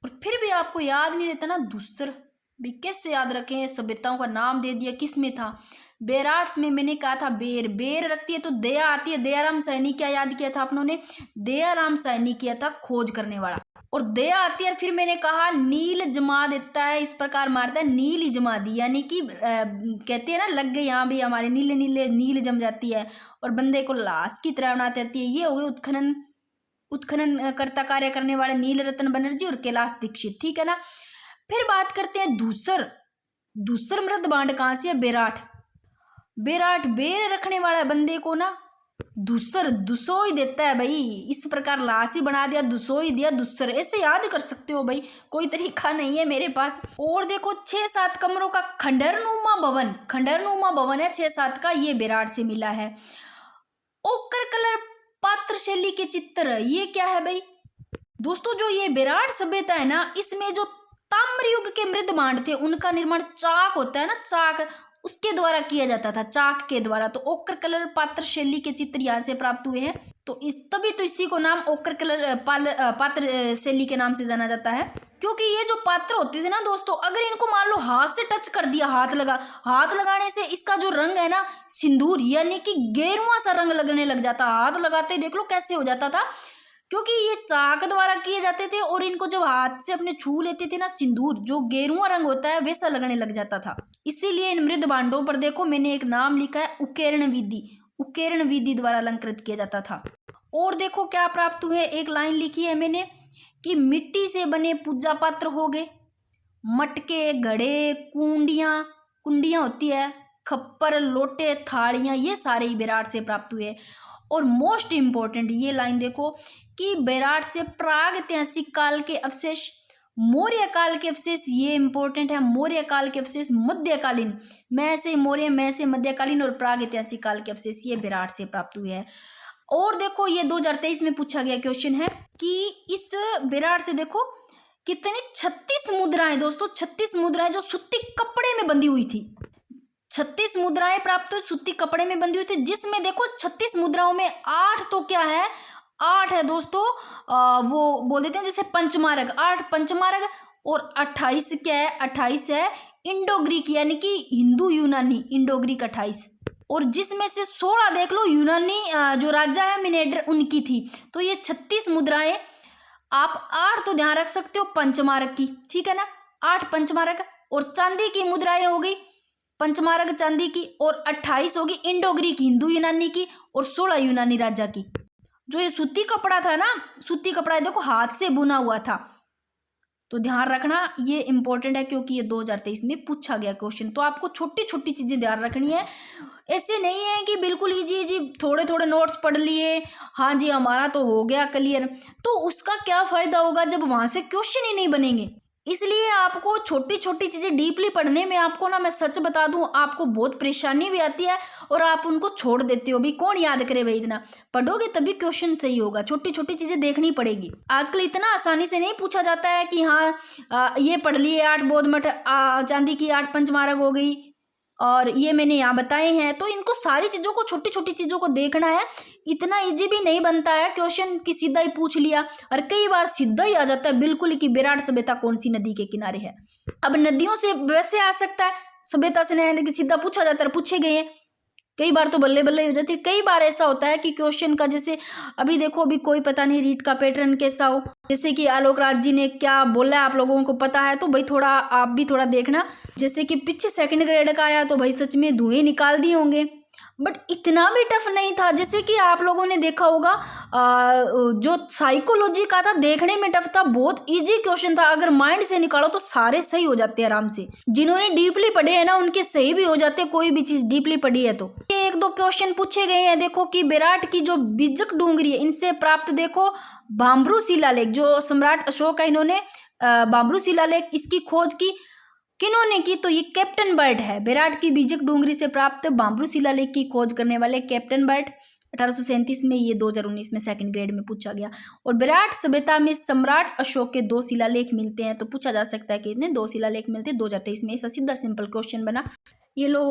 और फिर भी आपको याद नहीं रहता ना धूसर भी कैसे याद रखें, सभ्यताओं का नाम दे दिया, किस में था, बेराट्स में मैंने कहा था बेर, बेर रखती है तो दया आती है, दयाराम सैनी क्या याद किया था अपनों ने, दयाराम सैनी किया था खोज करने वाला, और दया आती है, फिर मैंने कहा नील जमा देता है, इस प्रकार मारता है, नील ही जमा दी, यानी कि कहते हैं ना लग गए यहाँ भी हमारे नीले नीले, नील जम जाती है और बंदे को लाश की तरह बनाती रहती है, ये हो गए उत्खनन करता कार्य करने वाले नील रतन बनर्जी और कैलाश दीक्षित, ठीक है ना। फिर बात करते हैं दूसर मृद भांड कहाँ से है, बेराट। बेराट बेर रखने वाला बंदे को ना दुसोई देता है भाई, इस प्रकार लाश ही बना दिया, दुसोई दिया, दूसर, ऐसे याद कर सकते हो भाई, कोई तरीका नहीं है मेरे पास। और देखो 6-7 कमरों का खंडरनुमा भवन है 6-7 का, ये बेराट से मिला है। ओकर कलर पात्र शैली के चित्र, ये क्या है भाई दोस्तों, जो ये बेराट सभ्यता है ना, इसमें जो ताम्र युग के मृद भांड थे उनका निर्माण चाक होता है ना, चाक, उसके द्वारा किया जाता था, चाक के द्वारा। तो ओकर कलर पात्र शैली के चित्र यहाँ से प्राप्त हुए हैं, तो तभी तो इसी को नाम ओकर कलर पात्र शैली के नाम से जाना जाता है, क्योंकि ये जो पात्र होते थे ना दोस्तों, अगर इनको मान लो हाथ से टच कर दिया, हाथ लगाने से इसका जो रंग है ना सिंदूर, यानी कि गेरुआ सा रंग लगने लग जाता, हाथ लगाते देख लो कैसे हो जाता था, क्योंकि ये चाक द्वारा किए जाते थे, और इनको जब हाथ से अपने छू लेते थे ना, सिंदूर जो गेरुआ रंग होता है वैसा लगने लग जाता था। इसीलिए इन मृद भांडों पर देखो मैंने एक नाम लिखा है उकेरण विधि द्वारा अलंकृत किया जाता था। और देखो क्या प्राप्त हुए, एक लाइन लिखी है मैंने कि मिट्टी से बने पूजा पात्र हो गए, मटके, घड़े, कुंडियां होती है, खप्पर, लोटे, थालियां, ये सारे ही बेराट से प्राप्त हुए। और मोस्ट इंपॉर्टेंट ये लाइन देखो कि बेराट से प्रागैतिहासिक काल के अवशेष, मौर्य काल के अवशेष, ये इंपॉर्टेंट है, मौर्य काल के अवशेष, मध्यकालीन, मैं से मौर्य, मैं से मध्यकालीन, और प्रागैतिहासिक काल के अवशेष ये बेराट से प्राप्त हुए हैं। और देखो ये 2023 में पूछा गया क्वेश्चन है कि इस बेराट से देखो कितनी 36 मुद्राएं दोस्तों, 36 मुद्राएं जो सूती कपड़े में बंधी हुई थी, 36 मुद्राएं प्राप्त हुई सूती कपड़े में बंधी हुई थी, जिसमें देखो 36 मुद्राओं में 8 तो क्या है, 8 है दोस्तों वो बोल देते हैं जैसे पंचमार्ग, 8 पंचमार्ग, और 28 क्या है, 28 है इंडो ग्रीक, यानी कि हिंदू यूनानी, इंडो ग्रीक 28, और जिसमें से 16 देख लो यूनानी जो राजा है मिनेंडर उनकी थी। तो ये 36 मुद्राएं, आप 8 तो ध्यान रख सकते हो पंचमार्ग की, ठीक है ना, 8 पंचमार्ग, और चांदी की मुद्राएं हो गई पंचमार्ग चांदी की, और 28 होगी इंडो ग्रीक हिंदू यूनानी की, और 16 यूनानी राजा की। जो ये सूती कपड़ा था ना, सूती कपड़ा देखो हाथ से बुना हुआ था, तो ध्यान रखना ये इंपॉर्टेंट है, क्योंकि ये 2023 में पूछा गया क्वेश्चन। तो आपको छोटी छोटी चीजें ध्यान रखनी है, ऐसे नहीं है कि बिल्कुल इजी जी थोड़े थोड़े नोट्स पढ़ लिए, हाँ जी हमारा तो हो गया क्लियर, तो उसका क्या फायदा होगा जब वहां से क्वेश्चन ही नहीं बनेंगे। इसलिए आपको छोटी छोटी चीजें डीपली पढ़ने में, आपको ना मैं सच बता दूं, आपको बहुत परेशानी भी आती है, और आप उनको छोड़ देते हो, भी कौन याद करे भाई, इतना पढ़ोगे तभी क्वेश्चन सही होगा, छोटी छोटी चीजें देखनी पड़ेगी। आजकल इतना आसानी से नहीं पूछा जाता है कि हाँ ये पढ़ लिए 8 बौद्ध मठ, चांदी की 8 पंचमार्ग हो गई, और ये मैंने यहाँ बताए हैं। तो इनको सारी चीज़ों को, छोटी छोटी चीज़ों को देखना है। इतना इजी भी नहीं बनता है क्वेश्चन कि सीधा ही पूछ लिया, और कई बार सीधा ही आ जाता है बिल्कुल कि विराट सभ्यता कौन सी नदी के किनारे है। अब नदियों से वैसे आ सकता है, सभ्यता से नहीं कि सीधा पूछा जाता है, पूछे गए हैं। कई बार तो बल्ले बल्ले हो जाती है। कई बार ऐसा होता है कि क्वेश्चन का, जैसे अभी देखो, अभी कोई पता नहीं रीट का पैटर्न कैसा हो, जैसे कि आलोक राज जी ने क्या बोला है आप लोगों को पता है, तो भाई थोड़ा आप भी थोड़ा देखना। जैसे कि पीछे सेकंड ग्रेड का आया तो भाई सच में धुएं निकाल दिए होंगे, बट इतना भी टफ नहीं था। जैसे कि आप लोगों ने देखा होगा जो साइकोलॉजी का था, देखने में टफ था, बहुत इजी क्वेश्चन था। अगर माइंड से निकालो तो सारे सही हो जाते हैं आराम से। जिन्होंने डीपली पढ़े हैं ना उनके सही भी हो जाते हैं, कोई भी चीज डीपली पढ़ी है तो। ये एक दो क्वेश्चन पूछे गए हैं। देखो कि विराट की जो बीजक डूंगरी है, इनसे प्राप्त देखो भाम्रू शिलालेख, जो सम्राट अशोक है, इन्होंने भाम्रू शिलालेख इसकी खोज की। किन्होंने की? तो ये कैप्टन बर्ड है। विराट की बीजक डूंगरी से प्राप्त भाम्रू शिलालेख की खोज करने वाले कैप्टन बर्ड, 1837 में। ये 2019 में सेकंड ग्रेड में पूछा गया। और विराट सभ्यता में सम्राट अशोक के 2 शिलालेख मिलते हैं। तो पूछा जा सकता है कि इतने 2 शिलालेख मिलते हैं 2023 में। ऐसा सीधा सिंपल क्वेश्चन बना। ये लो,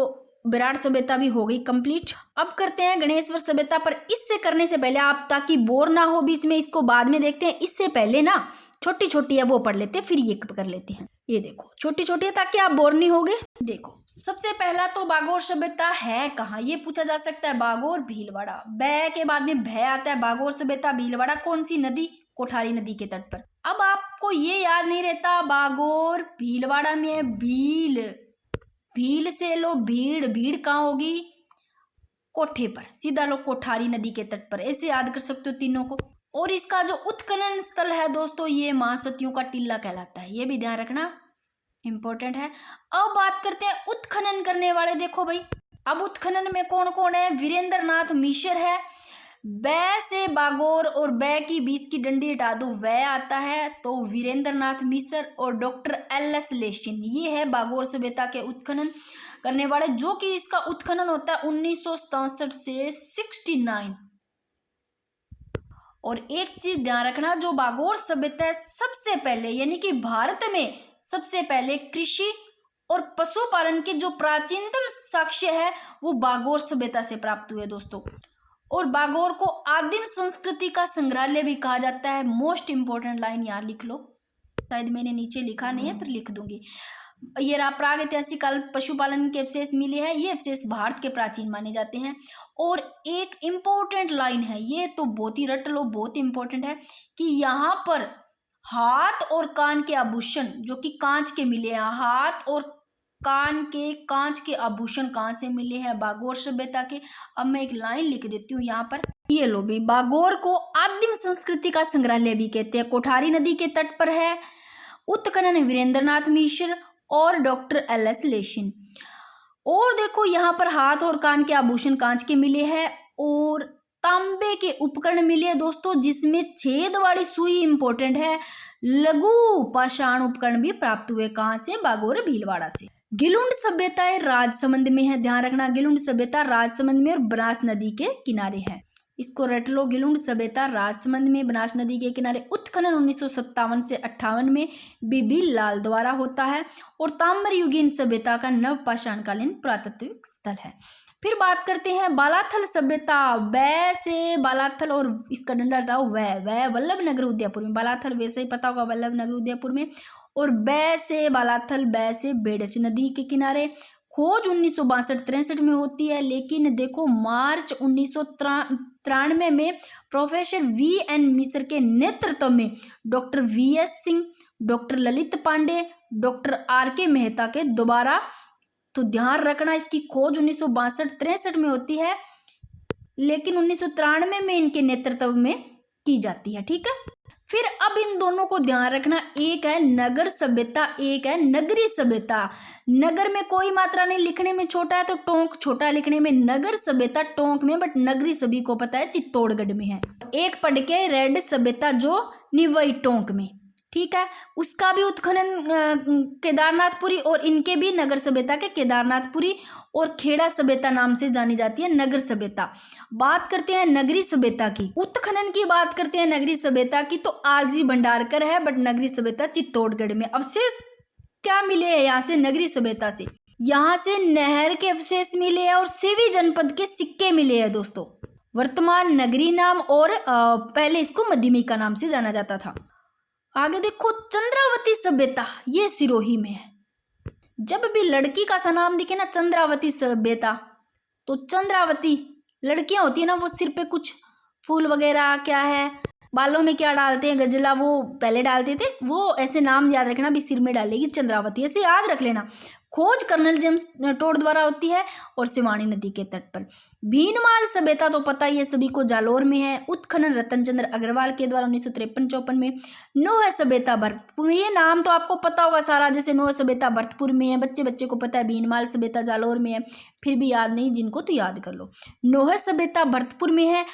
विराट सभ्यता भी हो गई कंप्लीट। अब करते हैं गणेश्वर सभ्यता पर। इससे करने से पहले आप, ताकि बोर ना हो बीच में, इसको बाद में देखते हैं। इससे पहले ना छोटी छोटी है वो पढ़ लेते हैं, फिर ये कर लेते हैं। ये देखो छोटी छोटी है ताकि आप बोर नहीं होगे। देखो सबसे पहला तो बागोर सभ्यता है कहाँ, ये पूछा जा सकता है। बागोर भीलवाड़ा, बै के बाद में भय आता है। बागोर सभ्यता भीलवाड़ा कौन सी नदी? कोठारी नदी के तट पर। अब आपको ये याद नहीं रहता, बागोर भीलवाड़ा में भील, भील से लो भीड़, भीड़ कहाँ होगी? कोठे पर। सीधा लो कोठारी नदी के तट पर। ऐसे याद कर सकते हो तीनों को। और इसका जो उत्खनन स्थल है दोस्तों, ये महासतियों का टीला कहलाता है। ये भी ध्यान रखना, इंपॉर्टेंट है। अब बात करते हैं उत्खनन करने वाले। देखो भाई, अब उत्खनन में कौन कौन है? वीरेंद्र नाथ मिश्र है। बै से बागोर और बै की बीच की डंडी हटा दो, वै आता है। तो वीरेंद्र नाथ मिश्र और डॉक्टर एल.एस. लेशिन, ये है बागोर सभ्यता के उत्खनन करने वाले। जो कि इसका उत्खनन होता है 1967 से 69। और एक चीज ध्यान रखना, जो बागोर सभ्यता है सबसे पहले, यानी कि भारत में सबसे पहले कृषि और पशुपालन के जो प्राचीनतम साक्ष्य है वो बागोर सभ्यता से प्राप्त हुए दोस्तों। और बागोर को आदिम संस्कृति का संग्रहालय भी कहा जाता है। मोस्ट इंपॉर्टेंट लाइन यार लिख लो, शायद मैंने नीचे लिखा नहीं है पर लिख दूंगी। ये प्राग ऐतिहासिक काल पशुपालन के अवशेष मिले हैं। ये अवशेष भारत के प्राचीन माने जाते हैं। और एक इम्पोर्टेंट लाइन है, ये तो बहुत ही रट लो, बहुत इंपॉर्टेंट है, कि यहाँ पर हाथ और कान के आभूषण जो कि कांच के मिले हैं, हाथ और कान के कांच के आभूषण कहाँ से मिले हैं? बागोर सभ्यता के। अब मैं एक लाइन लिख देती हूँ यहाँ पर, ये लो भी। बागोर को आदिम संस्कृति का संग्रहालय भी कहते हैं। कोठारी नदी के तट पर है। उत्खनन वीरेंद्र नाथ मिश्र और डॉक्टर एल.एस. लेशिन। और देखो यहाँ पर हाथ और कान के आभूषण कांच के मिले हैं और तांबे के उपकरण मिले हैं दोस्तों, जिसमें छेद वाली सुई इंपॉर्टेंट है। लघु पाषाण उपकरण भी प्राप्त हुए। कहाँ से? बागोर भीलवाड़ा से। गिलुंड सभ्यता राजसमंद में है, ध्यान रखना। गिलुंड सभ्यता राजसमंद में और बनास नदी के किनारे है। इसको रट लो, गिलुंड सभ्यता राजसमंद में, बनास नदी के किनारे। उत्खनन 1957 से 58 में बीबी लाल द्वारा होता है। और ताम्र युगीन सभ्यता का नव पाषाणकालीन पुरातत्विक स्थल है। फिर बात करते हैं बालाथल सभ्यता। बै से बालाथल और इसका डंडा हटाओ, वै वल्लभ नगर उदयपुर में। बालाथल वैसे ही पता होगा, वल्लभ नगर उदयपुर में। और बै से बालाथल, बै से बेडच नदी के किनारे। खोज 1962-63 में होती है, लेकिन देखो मार्च 1993 में प्रोफेसर V.N. मिश्र के नेतृत्व में doctor V.S. Singh, doctor Lalit Pandey, doctor R.K. Mehta के दोबारा। तो ध्यान रखना, इसकी खोज 1962-63 में होती है, लेकिन 1993 में इनके नेतृत्व में की जाती है। ठीक है। फिर अब इन दोनों को ध्यान रखना, एक है नगर सभ्यता, एक है नगरी सभ्यता। नगर में कोई मात्रा नहीं, लिखने में छोटा है तो टोंक छोटा है लिखने में। नगर सभ्यता टोंक में, बट नगरी सभी को पता है चित्तौड़गढ़ में है। एक पढ़ के रेड सभ्यता जो निवई टोंक में। ठीक है। उसका भी उत्खनन केदारनाथपुरी, और इनके भी नगर सभ्यता के केदारनाथपुरी और खेड़ा सभ्यता नाम से जानी जाती है नगर सभ्यता। बात करते हैं नगरी सभ्यता की। उत्खनन की बात करते हैं नगरी सभ्यता की, तो R.G. भंडारकर है, बट नगरी सभ्यता चित्तौड़गढ़ में। अवशेष क्या मिले हैं यहाँ से नगरी सभ्यता से? यहाँ से नहर के अवशेष मिले हैं और सेवी जनपद के सिक्के मिले हैं दोस्तों। वर्तमान नगरी नाम और पहले इसको मध्यमिका नाम से जाना जाता था। आगे देखो चंद्रावती सभ्यता, ये सिरोही में है। जब भी लड़की का सा नाम दिखे ना चंद्रावती सभ्यता, तो चंद्रावती लड़कियां होती है ना, वो सिर पे कुछ फूल वगैरह क्या है, बालों में क्या डालते हैं, गजला वो पहले डालते थे, वो ऐसे नाम याद रखना भी सिर में डालेगी चंद्रावती, ऐसे याद रख लेना। खोज कर्नल जेम्स टोड द्वारा होती है और सिवानी नदी के तट पर। भीनमाल सभ्यता तो पता ही है सभी को, जालोर में है। उत्खनन रतन चंद्र अग्रवाल के द्वारा 1953-54 में। नोह सभ्यता भरतपुर, ये नाम तो आपको पता होगा सारा, जैसे नोह सभ्यता भरतपुर में है, बच्चे बच्चे को पता है। भीनमाल सभ्यता जालोर में है, फिर भी याद नहीं जिनको तो याद कर लो। नोह सभ्यता भरतपुर में है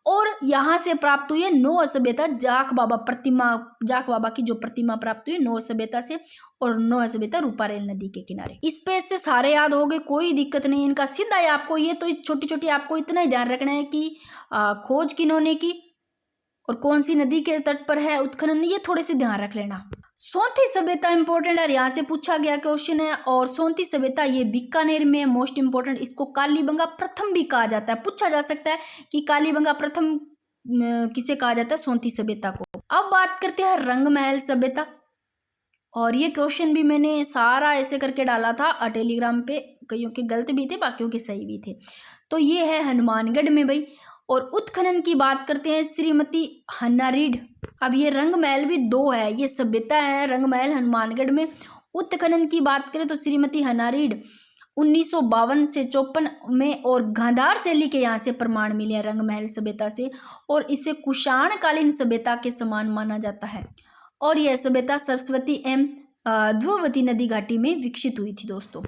और यहाँ से प्राप्त हुई है नोह सभ्यता, जाख बाबा प्रतिमा, जाख बाबा की जो प्रतिमा प्राप्त हुई नोह सभ्यता से, और नोह सभ्यता रूपारेल नदी के किनारे। इस पेज से सारे याद हो गए, कोई दिक्कत नहीं इनका, सीधा है आपको ये तो छोटी छोटी आपको इतना ही ध्यान रखना है कि खोज किन्होंने की और कौन सी नदी के तट पर है उत्खनन, ये थोड़े से ध्यान रख लेना। सोंती सभ्यता इंपॉर्टेंट है, यहाँ से पूछा गया क्वेश्चन है। और सोंती सभ्यता ये बीकानेर में मोस्ट इंपॉर्टेंट, इसको कालीबंगा प्रथम भी कहा जाता है, पूछा जा सकता है कि कालीबंगा प्रथम किसे कहा जाता है, सोंती सभ्यता को। अब बात करते हैं रंगमहल सभ्यता, और ये क्वेश्चन भी मैंने सारा ऐसे करके डाला था टेलीग्राम पे, कईयों के गलत भी थे बाकियों के सही भी थे। तो ये है हनुमानगढ़ में भाई। और उत्खनन की बात करते हैं श्रीमती हन्नारीड। अब ये रंगमहल भी दो है, ये सभ्यता है रंगमहल हनुमानगढ़ में। उत्खनन की बात करें तो श्रीमती हन्नारीड 1952 से 54 में, और गांधार शैली के यहाँ से प्रमाण मिले हैं रंगमहल सभ्यता से, और इसे कुषाणकालीन सभ्यता के समान माना जाता है। और यह सभ्यता सरस्वती एवं द्रव्यवती नदी घाटी में विकसित हुई थी दोस्तों,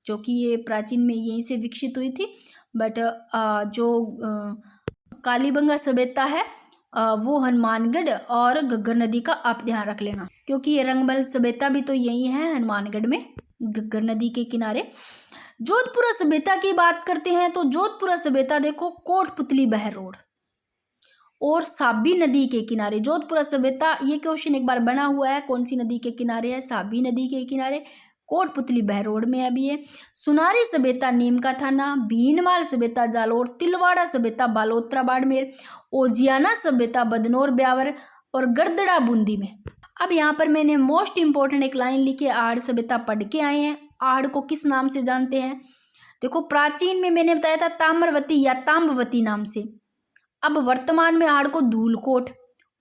जो कि ये प्राचीन में यहीं से विकसित हुई थी। बट जो कालीबंगा सभ्यता है वो हनुमानगढ़ और घग्गर नदी का आप ध्यान रख लेना, क्योंकि ये रंगमहल सभ्यता भी तो यही है हनुमानगढ़ में घग्गर नदी के किनारे। जोधपुरा सभ्यता की बात करते हैं तो जोधपुरा सभ्यता देखो कोटपुतली बहर रोड और साबी नदी के किनारे। जोधपुरा सभ्यता ये क्वेश्चन एक बार बना हुआ है, कौन सी नदी के किनारे है, साबी नदी के किनारे, कोटपुतली बहरोड में अभी है। सुनारी सभ्यता नीम का थाना, भीनमाल सभ्यता जालोर, तिलवाड़ा सभ्यता बालोतरा बाड़मेर, ओजियाना सभ्यता बदनौर ब्यावर और गरदड़ा बूंदी में। अब यहाँ पर मैंने मोस्ट इंपॉर्टेंट एक लाइन लिखी है, आहड़ सभ्यता पढ़ के आए हैं। आहड़ को किस नाम से जानते हैं, देखो प्राचीन में मैंने बताया था ताम्रवती या ताम्बवती नाम से, अब वर्तमान में आहड़ को धूलकोट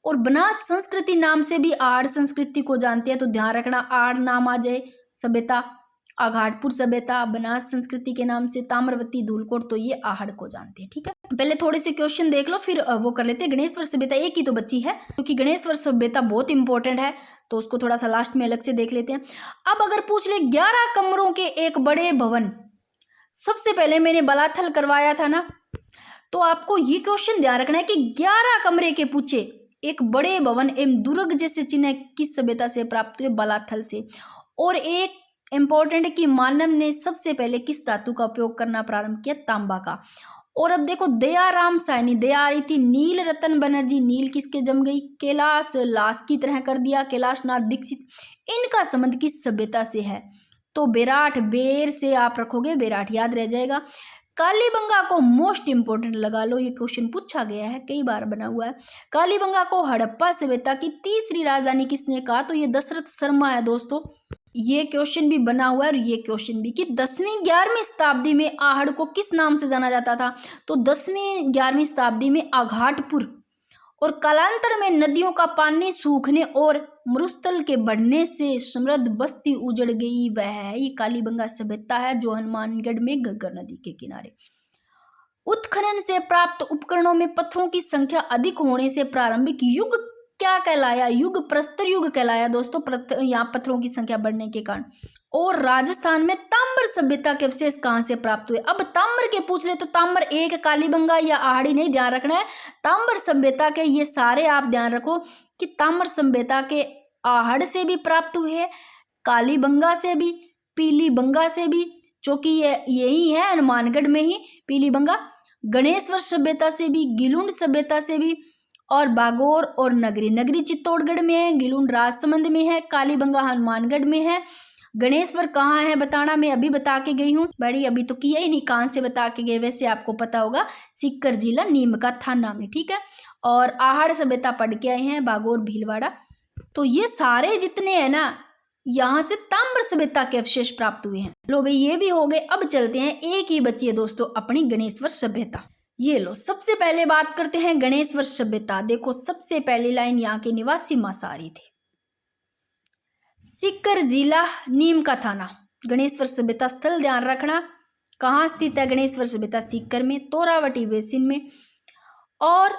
और बनास संस्कृति नाम से भी आहड़ संस्कृति को जानते हैं। तो ध्यान रखना आहड़ नाम आ जाए सभ्यता, आघाटपुर सभ्यता बनास संस्कृति के नाम से, ताम्रवती धूलकोट तो ये आहड़ को जानते हैं। ठीक है, पहले थोड़े से क्वेश्चन देख लो फिर वो कर लेते हैं। गणेश्वर सभ्यता एक ही तो बची है, क्योंकि गणेश्वर सभ्यता बहुत इंपॉर्टेंट है, तो उसको थोड़ा सा लास्ट में अलग से देख लेते हैं। अब अगर पूछ ले 11 कमरों के एक बड़े भवन, सबसे पहले मैंने बलाथल करवाया था ना, तो आपको ये क्वेश्चन ध्यान रखना है कि 11 कमरे के पूछे एक बड़े भवन एवं दुर्ग जैसे चिन्ह किस सभ्यता से प्राप्त हुए, बलाथल से। और एक इंपॉर्टेंट कि मानव ने सबसे पहले किस धातु का उपयोग करना प्रारंभ किया, तांबा का। और अब देखो दयाराम साइनी, दया आ रही थी, नील रतन बनर्जी, नील किसके जम गई, कैलाश लाश की तरह कर दिया, कैलाश नाथ दीक्षित, इनका संबंध किस सभ्यता से है, तो बेराठ, बेर से आप रखोगे बेराठ याद रह जाएगा। कालीबंगा को मोस्ट इंपोर्टेंट लगा लो, ये क्वेश्चन पूछा गया है, कई बार बना हुआ है। कालीबंगा को हड़प्पा सभ्यता की तीसरी राजधानी किसने कहा, तो ये दशरथ शर्मा है दोस्तों। ये क्वेश्चन भी बना हुआ है और ये क्वेश्चन भी कि 10वीं 11वीं शताब्दी में आहड़ को किस नाम से जाना जाता था, तो 10वीं 11वीं शताब्दी में आघाटपुर। और कालांतर में नदियों का पानी सूखने और मरुस्थल के बढ़ने से समृद्ध बस्ती उजड़ गई, वह है ये कालीबंगा सभ्यता है जो हनुमानगढ़ में घग्गर नदी के किनारे। उत्खनन से प्राप्त उपकरणों में पत्थरों की संख्या अधिक होने से प्रारंभिक युग क्या कहलाया, युग प्रस्तर युग कहलाया दोस्तों, यहाँ पत्थरों की संख्या बढ़ने के कारण। और राजस्थान में ताम्र सभ्यता के अवशेष कहाँ से प्राप्त हुए, अब ताम्र के पूछ ले तो ताम्र एक कालीबंगा या आहड़ी नहीं, ध्यान रखना है ताम्र सभ्यता के ये सारे आप ध्यान रखो कि ताम्र सभ्यता के आहड़ से भी प्राप्त हुए हैं, कालीबंगा से भी, पीलीबंगा से भी, जो कि यही है हनुमानगढ़ में ही पीलीबंगा, गणेश्वर सभ्यता से भी, गिलुंड सभ्यता से भी, और बागोर और नगरी, नगरी चित्तौड़गढ़ में है, गिलुंड राजसमंद में है, कालीबंगा हनुमानगढ़ में है, गणेश्वर कहाँ है बताना, मैं अभी बता के गई हूँ। बड़ी अभी तो किया ही नहीं, कान से बता के गए, वैसे आपको पता होगा सीकर जिला नीम का थाना में, ठीक है। और आहड़ सभ्यता पढ़ के आए हैं, बागोर भीलवाड़ा। तो ये सारे जितने हैं ना, यहाँ से ताम्र सभ्यता के अवशेष प्राप्त हुए हैं। लो भाई ये भी हो गए। अब चलते हैं, एक ही बची है दोस्तों अपनी गणेश्वर सभ्यता। ये लो, सबसे पहले बात करते हैं गणेश्वर सभ्यता। देखो सबसे पहली लाइन, यहाँ के निवासी मांसाहारी थे। सीकर जिला नीम का थाना, गणेश्वर सभ्यता स्थल ध्यान रखना कहाँ स्थित है। गणेश्वर सभ्यता सीकर में, तोरावटी बेसिन में। और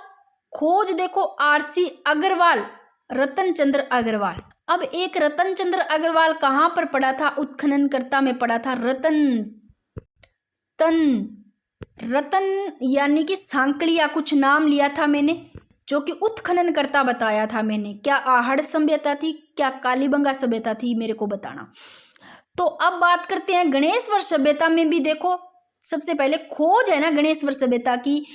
खोज देखो आरसी अग्रवाल, रतन चंद्र अग्रवाल। अब एक रतन चंद्र अग्रवाल कहाँ पर पड़ा था, उत्खननकर्ता में पड़ा था। रतन यानी कि सांकड़िया कुछ नाम लिया था मैंने, जो कि उत्खननकर्ता बताया था मैंने। क्या आहड़ सभ्यता थी, क्या कालीबंगा सभ्यता थी, मेरे को बताना। तो अब बात करते हैं गणेश्वर सभ्यता में भी। देखो सबसे पहले खोज है ना गणेश्वर सभ्यता की,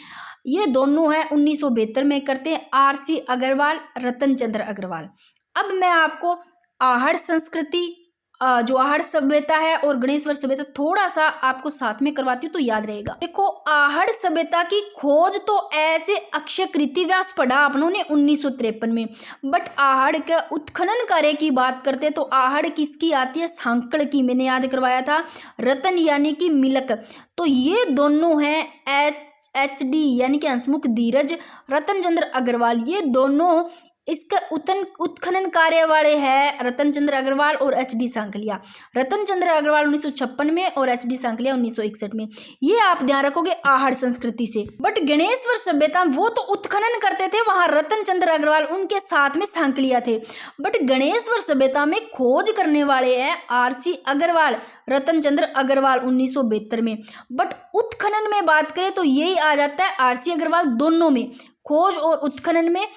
ये दोनों है 1972 में करते हैं आरसी अग्रवाल, रतन चंद्र अग्रवाल। अब मैं आपको आहड़ संस्कृति, जो आहड़ सभ्यता है और गणेश्वर सभ्यता थोड़ा सा आपको साथ में करवाती हूँ तो याद रहेगा। देखो आहड़ सभ्यता की खोज तो ऐसे अक्षय कृतिव्यास पढ़ा आप लोगों ने 1953 में, बट आहड़ के उत्खनन कार्य की बात करते तो आहड़ किसकी आती है, सांकड़ की। मैंने याद करवाया था, रतन यानी कि मिलक। तो ये दोनों हैं HD यानी कि हंसमुख धीरज, रतन चंद्र अग्रवाल, ये दोनों इसका उत्खनन कार्य वाले हैं रतन चंद्र अग्रवाल और HD सांकलिया। रतन चंद्र अग्रवाल 1956 में और HD सांकलिया 1961 में। ये आप ध्यान रखोगे आहड़ संस्कृति से। बट गणेश्वर सभ्यता वो तो उत्खनन करते थे, वहां रतन चंद्र अग्रवाल उनके साथ में सांकलिया थे। बट गणेश्वर सभ्यता में खोज करने वाले हैं RC अग्रवाल, रतन चंद्र अग्रवाल 1972 में। बट उत्खनन में बात करें तो यही आ जाता है RC अग्रवाल, दोनों में खोज और उत्खनन में।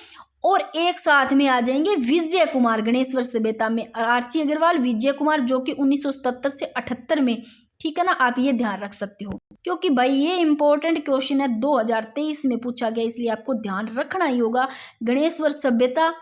और एक साथ में आ जाएंगे विजय कुमार गणेश्वर सभ्यता में, RC अग्रवाल, विजय कुमार, जो कि 1977 से 78 में, ठीक है ना। आप ये ध्यान रख सकते हो, क्योंकि भाई ये इंपॉर्टेंट क्वेश्चन है, 2023 में पूछा गया, इसलिए आपको ध्यान रखना ही होगा। गणेश्वर सभ्यता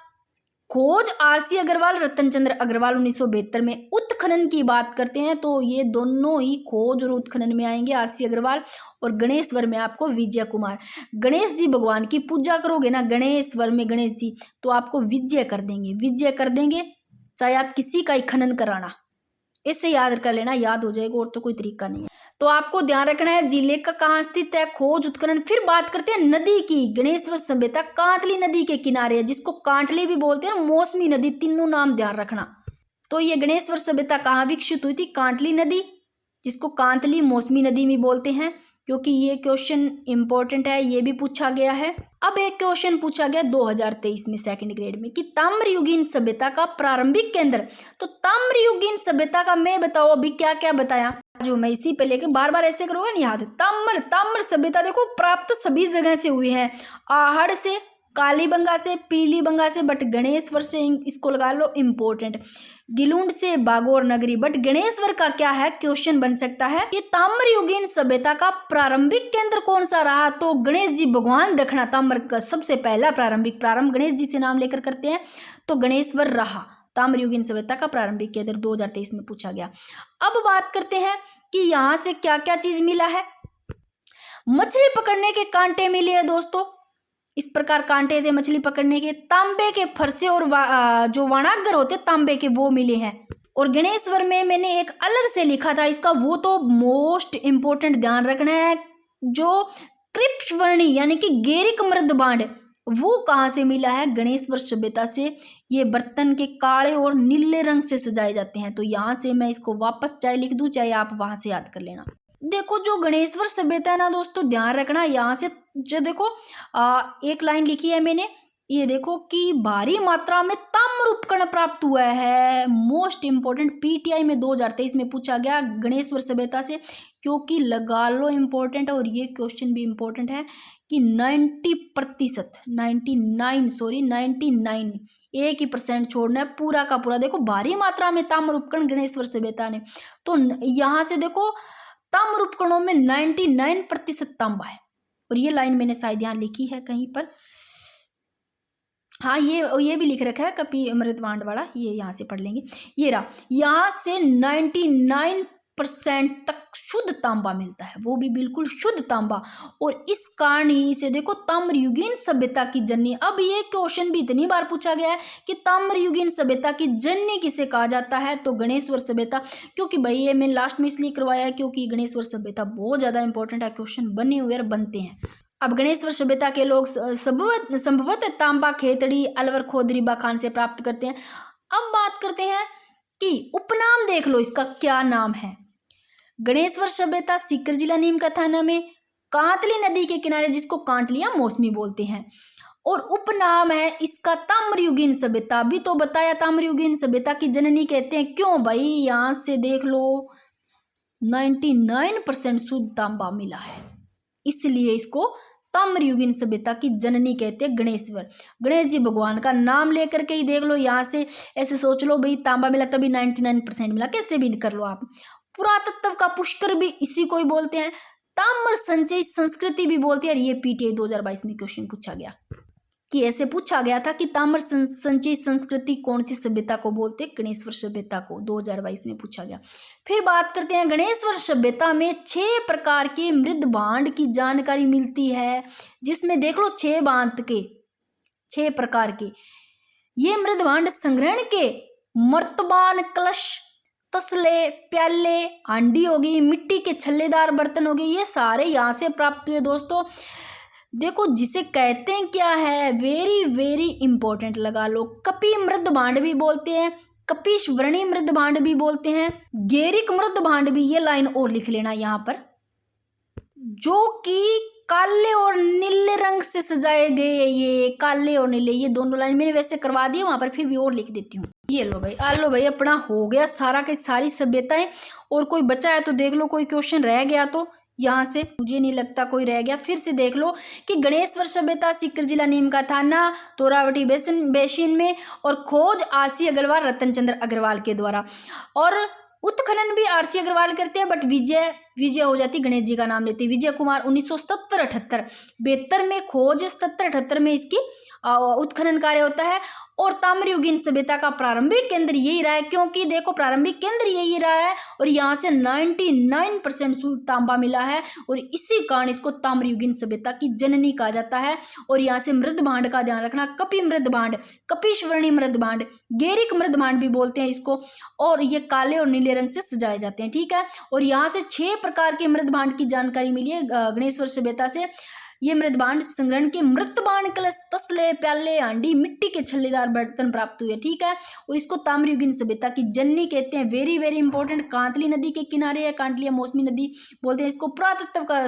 खोज RC अग्रवाल, रतन चंद्र अग्रवाल 1972 में। उत्खनन की बात करते हैं तो ये दोनों ही खोज और उत्खनन में आएंगे, RC अग्रवाल, और गणेश्वर में आपको विजय कुमार। गणेश जी भगवान की पूजा करोगे ना गणेश्वर में, गणेश जी तो आपको विजय कर देंगे, विजय कर देंगे, चाहे आप किसी का ही खनन कराना। इससे याद कर लेना, याद हो जाएगा, और तो कोई तरीका नहीं है। तो आपको ध्यान रखना है जिले का कहाँ स्थित है, खोज उत्खनन। फिर बात करते हैं नदी की। गणेश्वर सभ्यता कांटली नदी के किनारे है, जिसको कांटली भी बोलते हैं, मौसमी नदी, तीनों नाम ध्यान रखना। तो ये गणेश्वर सभ्यता कहाँ विकसित हुई थी, कांटली नदी, जिसको कांतली मौसमी नदी भी बोलते हैं, क्योंकि ये क्वेश्चन इंपॉर्टेंट है, ये भी पूछा गया है। अब एक क्वेश्चन पूछा गया 2023 में सेकंड ग्रेड में कि ताम्रयुगीन सभ्यता का प्रारंभिक केंद्र। तो ताम्रयुगीन सभ्यता का मैं बताओ अभी क्या क्या बताया, जो मैं इसी पे लेके बार बार ऐसे करोगे नहीं याद। ताम्र सभ्यता देखो प्राप्त सभी जगह से हुए हैं, आहड़ से, कालीबंगा से, पीलीबंगा से, बट गणेश्वर से, इसको लगा लो इंपॉर्टेंट, गिलुंड से, बागोर नगरी। बट गणेश्वर का क्या है, क्वेश्चन बन सकता है कि ताम्रयुगीन सभ्यता का प्रारंभिक केंद्र कौन सा रहा। तो गणेश जी भगवान दक्षिणा ताम्र का सबसे पहला प्रारंभ गणेश जी से नाम लेकर करते हैं, तो गणेश्वर रहा ताम्रयुगीन सभ्यता का प्रारंभिक केंद्र, 2023 में पूछा गया। अब बात करते हैं कि यहाँ से क्या क्या चीज मिला है। मछली पकड़ने के कांटे मिले हैं दोस्तों, इस प्रकार कांटे थे मछली पकड़ने के। तांबे के फरसे और जो वाणागर होते तांबे के वो मिले हैं। और गणेश्वर में मैंने एक अलग से लिखा था इसका, वो तो मोस्ट इंपोर्टेंट ध्यान रखना है, जो कृप्सवर्णी यानी कि गेरिक मृदबांड, वो कहाँ से मिला है, गणेश्वर सभ्यता से। ये बर्तन के काले और नीले रंग से सजाए जाते हैं। तो यहाँ से मैं इसको वापस चाहे लिख दूं, चाहे आप वहां से याद कर लेना। देखो जो गणेश्वर सभ्यता है ना दोस्तों, ध्यान रखना यहाँ से, जो देखो एक लाइन लिखी है मैंने, ये देखो कि भारी मात्रा में ताम्र उपकरण प्राप्त हुआ है। मोस्ट इंपोर्टेंट PTI में 2023 में पूछा गया गणेश्वर सभ्यता से, क्योंकि लगा लो इंपॉर्टेंट। और ये क्वेश्चन भी इंपॉर्टेंट है कि 90%, 99 एक ही % छोड़ना है, पूरा का पूरा। देखो भारी मात्रा में ताम्र उपकरण गणेश्वर सभ्यता ने, तो यहाँ से देखो ताम्र उपकरणों में 99% तांबा है। और ये लाइन मैंने शायद यहाँ लिखी है कहीं पर, हाँ, ये भी लिख रखा है कपि अमृतवांड वाला, ये यहाँ से पढ़ लेंगे। ये रहा, यहाँ से 99% तक शुद्ध तांबा मिलता है, वो भी बिल्कुल शुद्ध तांबा। और इस कारण ही से देखो ताम्रयुगीन सभ्यता की जननी। अब ये क्वेश्चन भी इतनी बार पूछा गया है कि ताम्रयुगीन सभ्यता की जननी किसे कहा जाता है, तो गणेश्वर सभ्यता। क्योंकि भाई ये मैं लास्ट में इसलिए करवाया है क्योंकि गणेश्वर सभ्यता बहुत ज्यादा इंपॉर्टेंट है, क्वेश्चन बने हुए और बनते हैं। अब गणेश्वर सभ्यता के लोग संभवतः तांबा खेतड़ी अलवर खोदरीबा खान से प्राप्त करते हैं। अब बात करते हैं कि उपनाम देख लो इसका क्या नाम है। गणेश्वर सभ्यता सीकर जिला नीम का थाना में कांतली नदी के किनारे, जिसको कांटलिया मौसमी बोलते हैं। और उपनाम है इसका ताम्रयुगीन सभ्यता। भी तो बताया ताम्रयुगीन सभ्यता की जननी कहते हैं। क्यों भाई, यहां से देख लो 99% शुद्ध तांबा मिला है, इसलिए इसको ताम्रयुगीन सभ्यता की जननी कहते हैं गणेश्वर। गणेश जी भगवान का नाम लेकर के ही देख लो, यहाँ से ऐसे सोच लो भाई तांबा मिला तभी 99% मिला, कैसे भी कर लो आप। पुरातत्व का पुष्कर भी इसी को ही बोलते हैं, ताम्र संचयी संस्कृति भी बोलते हैं। और ये पीटीआई 2022 में क्वेश्चन पूछा गया कि ऐसे पूछा गया था कि ताम्र संचयी संस्कृति कौन सी सभ्यता को बोलते हैं, गणेश्वर सभ्यता को 2022 में पूछा गया। फिर बात करते हैं गणेश्वर सभ्यता में 6 प्रकार के मृद भांड की जानकारी मिलती है, जिसमें देख लो 6 भांत के 6 प्रकार के ये मृद भांड संग्रहण के मर्तबान, कलश, तसले, प्याले, हांडी होगी, मिट्टी के छल्लेदार बर्तन होंगे, ये सारे यहाँ से प्राप्त हुए दोस्तों। देखो जिसे कहते हैं क्या है, वेरी वेरी इंपॉर्टेंट लगा लो, कपि मृद भांड भी बोलते हैं, कपिश्वरणी मृद भांड भी बोलते हैं, गेरिक मृद भांड भी। ये लाइन और लिख लेना यहाँ पर, जो कि काले और नीले रंग से सजाए गए। ये काले और नीले ये दोनों लाइन मैंने वैसे करवा दी वहां पर, फिर भी और लिख देती हूँ। ये लो भाई, आ लो भाई, अपना हो गया सारा की सारी सभ्यताएं। और कोई बचा है तो देख लो, कोई क्वेश्चन रह गया तो यहाँ से मुझे नहीं लगता कोई रह गया। फिर से देख लो कि गणेश्वर सभ्यता सीकर जिला नीम का थाना तोरावटी बेसिन में, और खोज आरसी अग्रवाल रतनचंद्र अग्रवाल के द्वारा, और उत्खनन भी आरसी अग्रवाल करते हैं। बट विजय हो जाती, गणेश जी का नाम लेते हैं, विजय कुमार 1977-78 में खोज, 77-78 में इसकी उत्खनन कार्य होता है। और ताम्रयुगीन सभ्यता का प्रारंभिक केंद्र यही रहा है, क्योंकि देखो प्रारंभिक केंद्र यही रहा है और यहाँ से 99% शुद्ध तांबा मिला है, और इसी कारण इसको ताम्रयुगीन सभ्यता की जननी कहा जाता है। और यहाँ से मृद भांड का ध्यान रखना, कपि मृद भांड, कपिश्वरणी मृद भांड, गेरिक मृद भांड भी बोलते हैं इसको, और ये काले और नीले रंग से सजाए जाते हैं, ठीक है। और यहाँ से 6 प्रकार के मृद भांड की जानकारी मिली है गणेश्वर सभ्यता से। ये मृद भांड संग्रहण के मृत भांड, कलश, तसले, प्याले, हांडी, मिट्टी के छल्लेदार बर्तन प्राप्त हुए, ठीक है। और इसको ताम्रयुगीन सभ्यता की जननी कहते हैं। वेरी वेरी इंपॉर्टेंट, कांतली नदी के किनारे है, कांटलिया मौसमी नदी बोलते हैं इसको, पुरातत्व का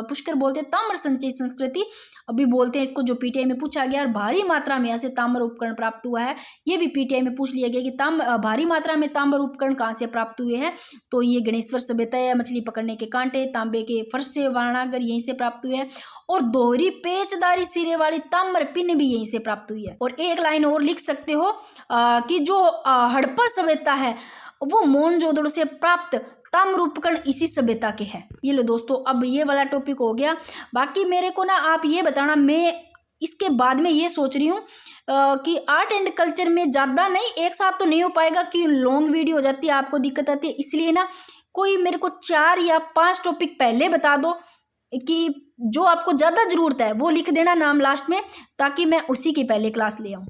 पुष्कर बोलते हैं, ताम्र संचयी संस्कृति अभी बोलते हैं इसको, जो पीटीआई में पूछा गया। और भारी मात्रा में यहाँ से ताम्र उपकरण प्राप्त हुआ है, ये भी पीटीआई में पूछ लिया गया कि भारी मात्रा में ताम्र उपकरण कहाँ से प्राप्त हुए हैं, तो ये गणेश्वर सभ्यता है। मछली पकड़ने के कांटे, तांबे के फर्श से वारणागर यहीं से प्राप्त हुए हैं, और दोहरी पेचदारी सिरे वाली ताम्र पिन भी यहीं से प्राप्त हुई है। और एक लाइन और लिख सकते हो कि जो हड़प्पा सभ्यता है वो मोहनजोदड़ो से प्राप्त ताम्र उपकरण इसी सभ्यता के हैं। ये लो दोस्तों, अब ये वाला टॉपिक हो गया। बाकी मेरे को ना आप ये बताना, मैं इसके बाद में ये सोच रही हूँ कि आर्ट एंड कल्चर में ज़्यादा नहीं, एक साथ तो नहीं हो पाएगा कि लॉन्ग वीडियो हो जाती है, आपको दिक्कत आती है, इसलिए ना कोई मेरे को 4 या 5 टॉपिक पहले बता दो कि जो आपको ज़्यादा ज़रूरत है वो लिख देना नाम लास्ट में, ताकि मैं उसी की पहले क्लास ले आऊँ।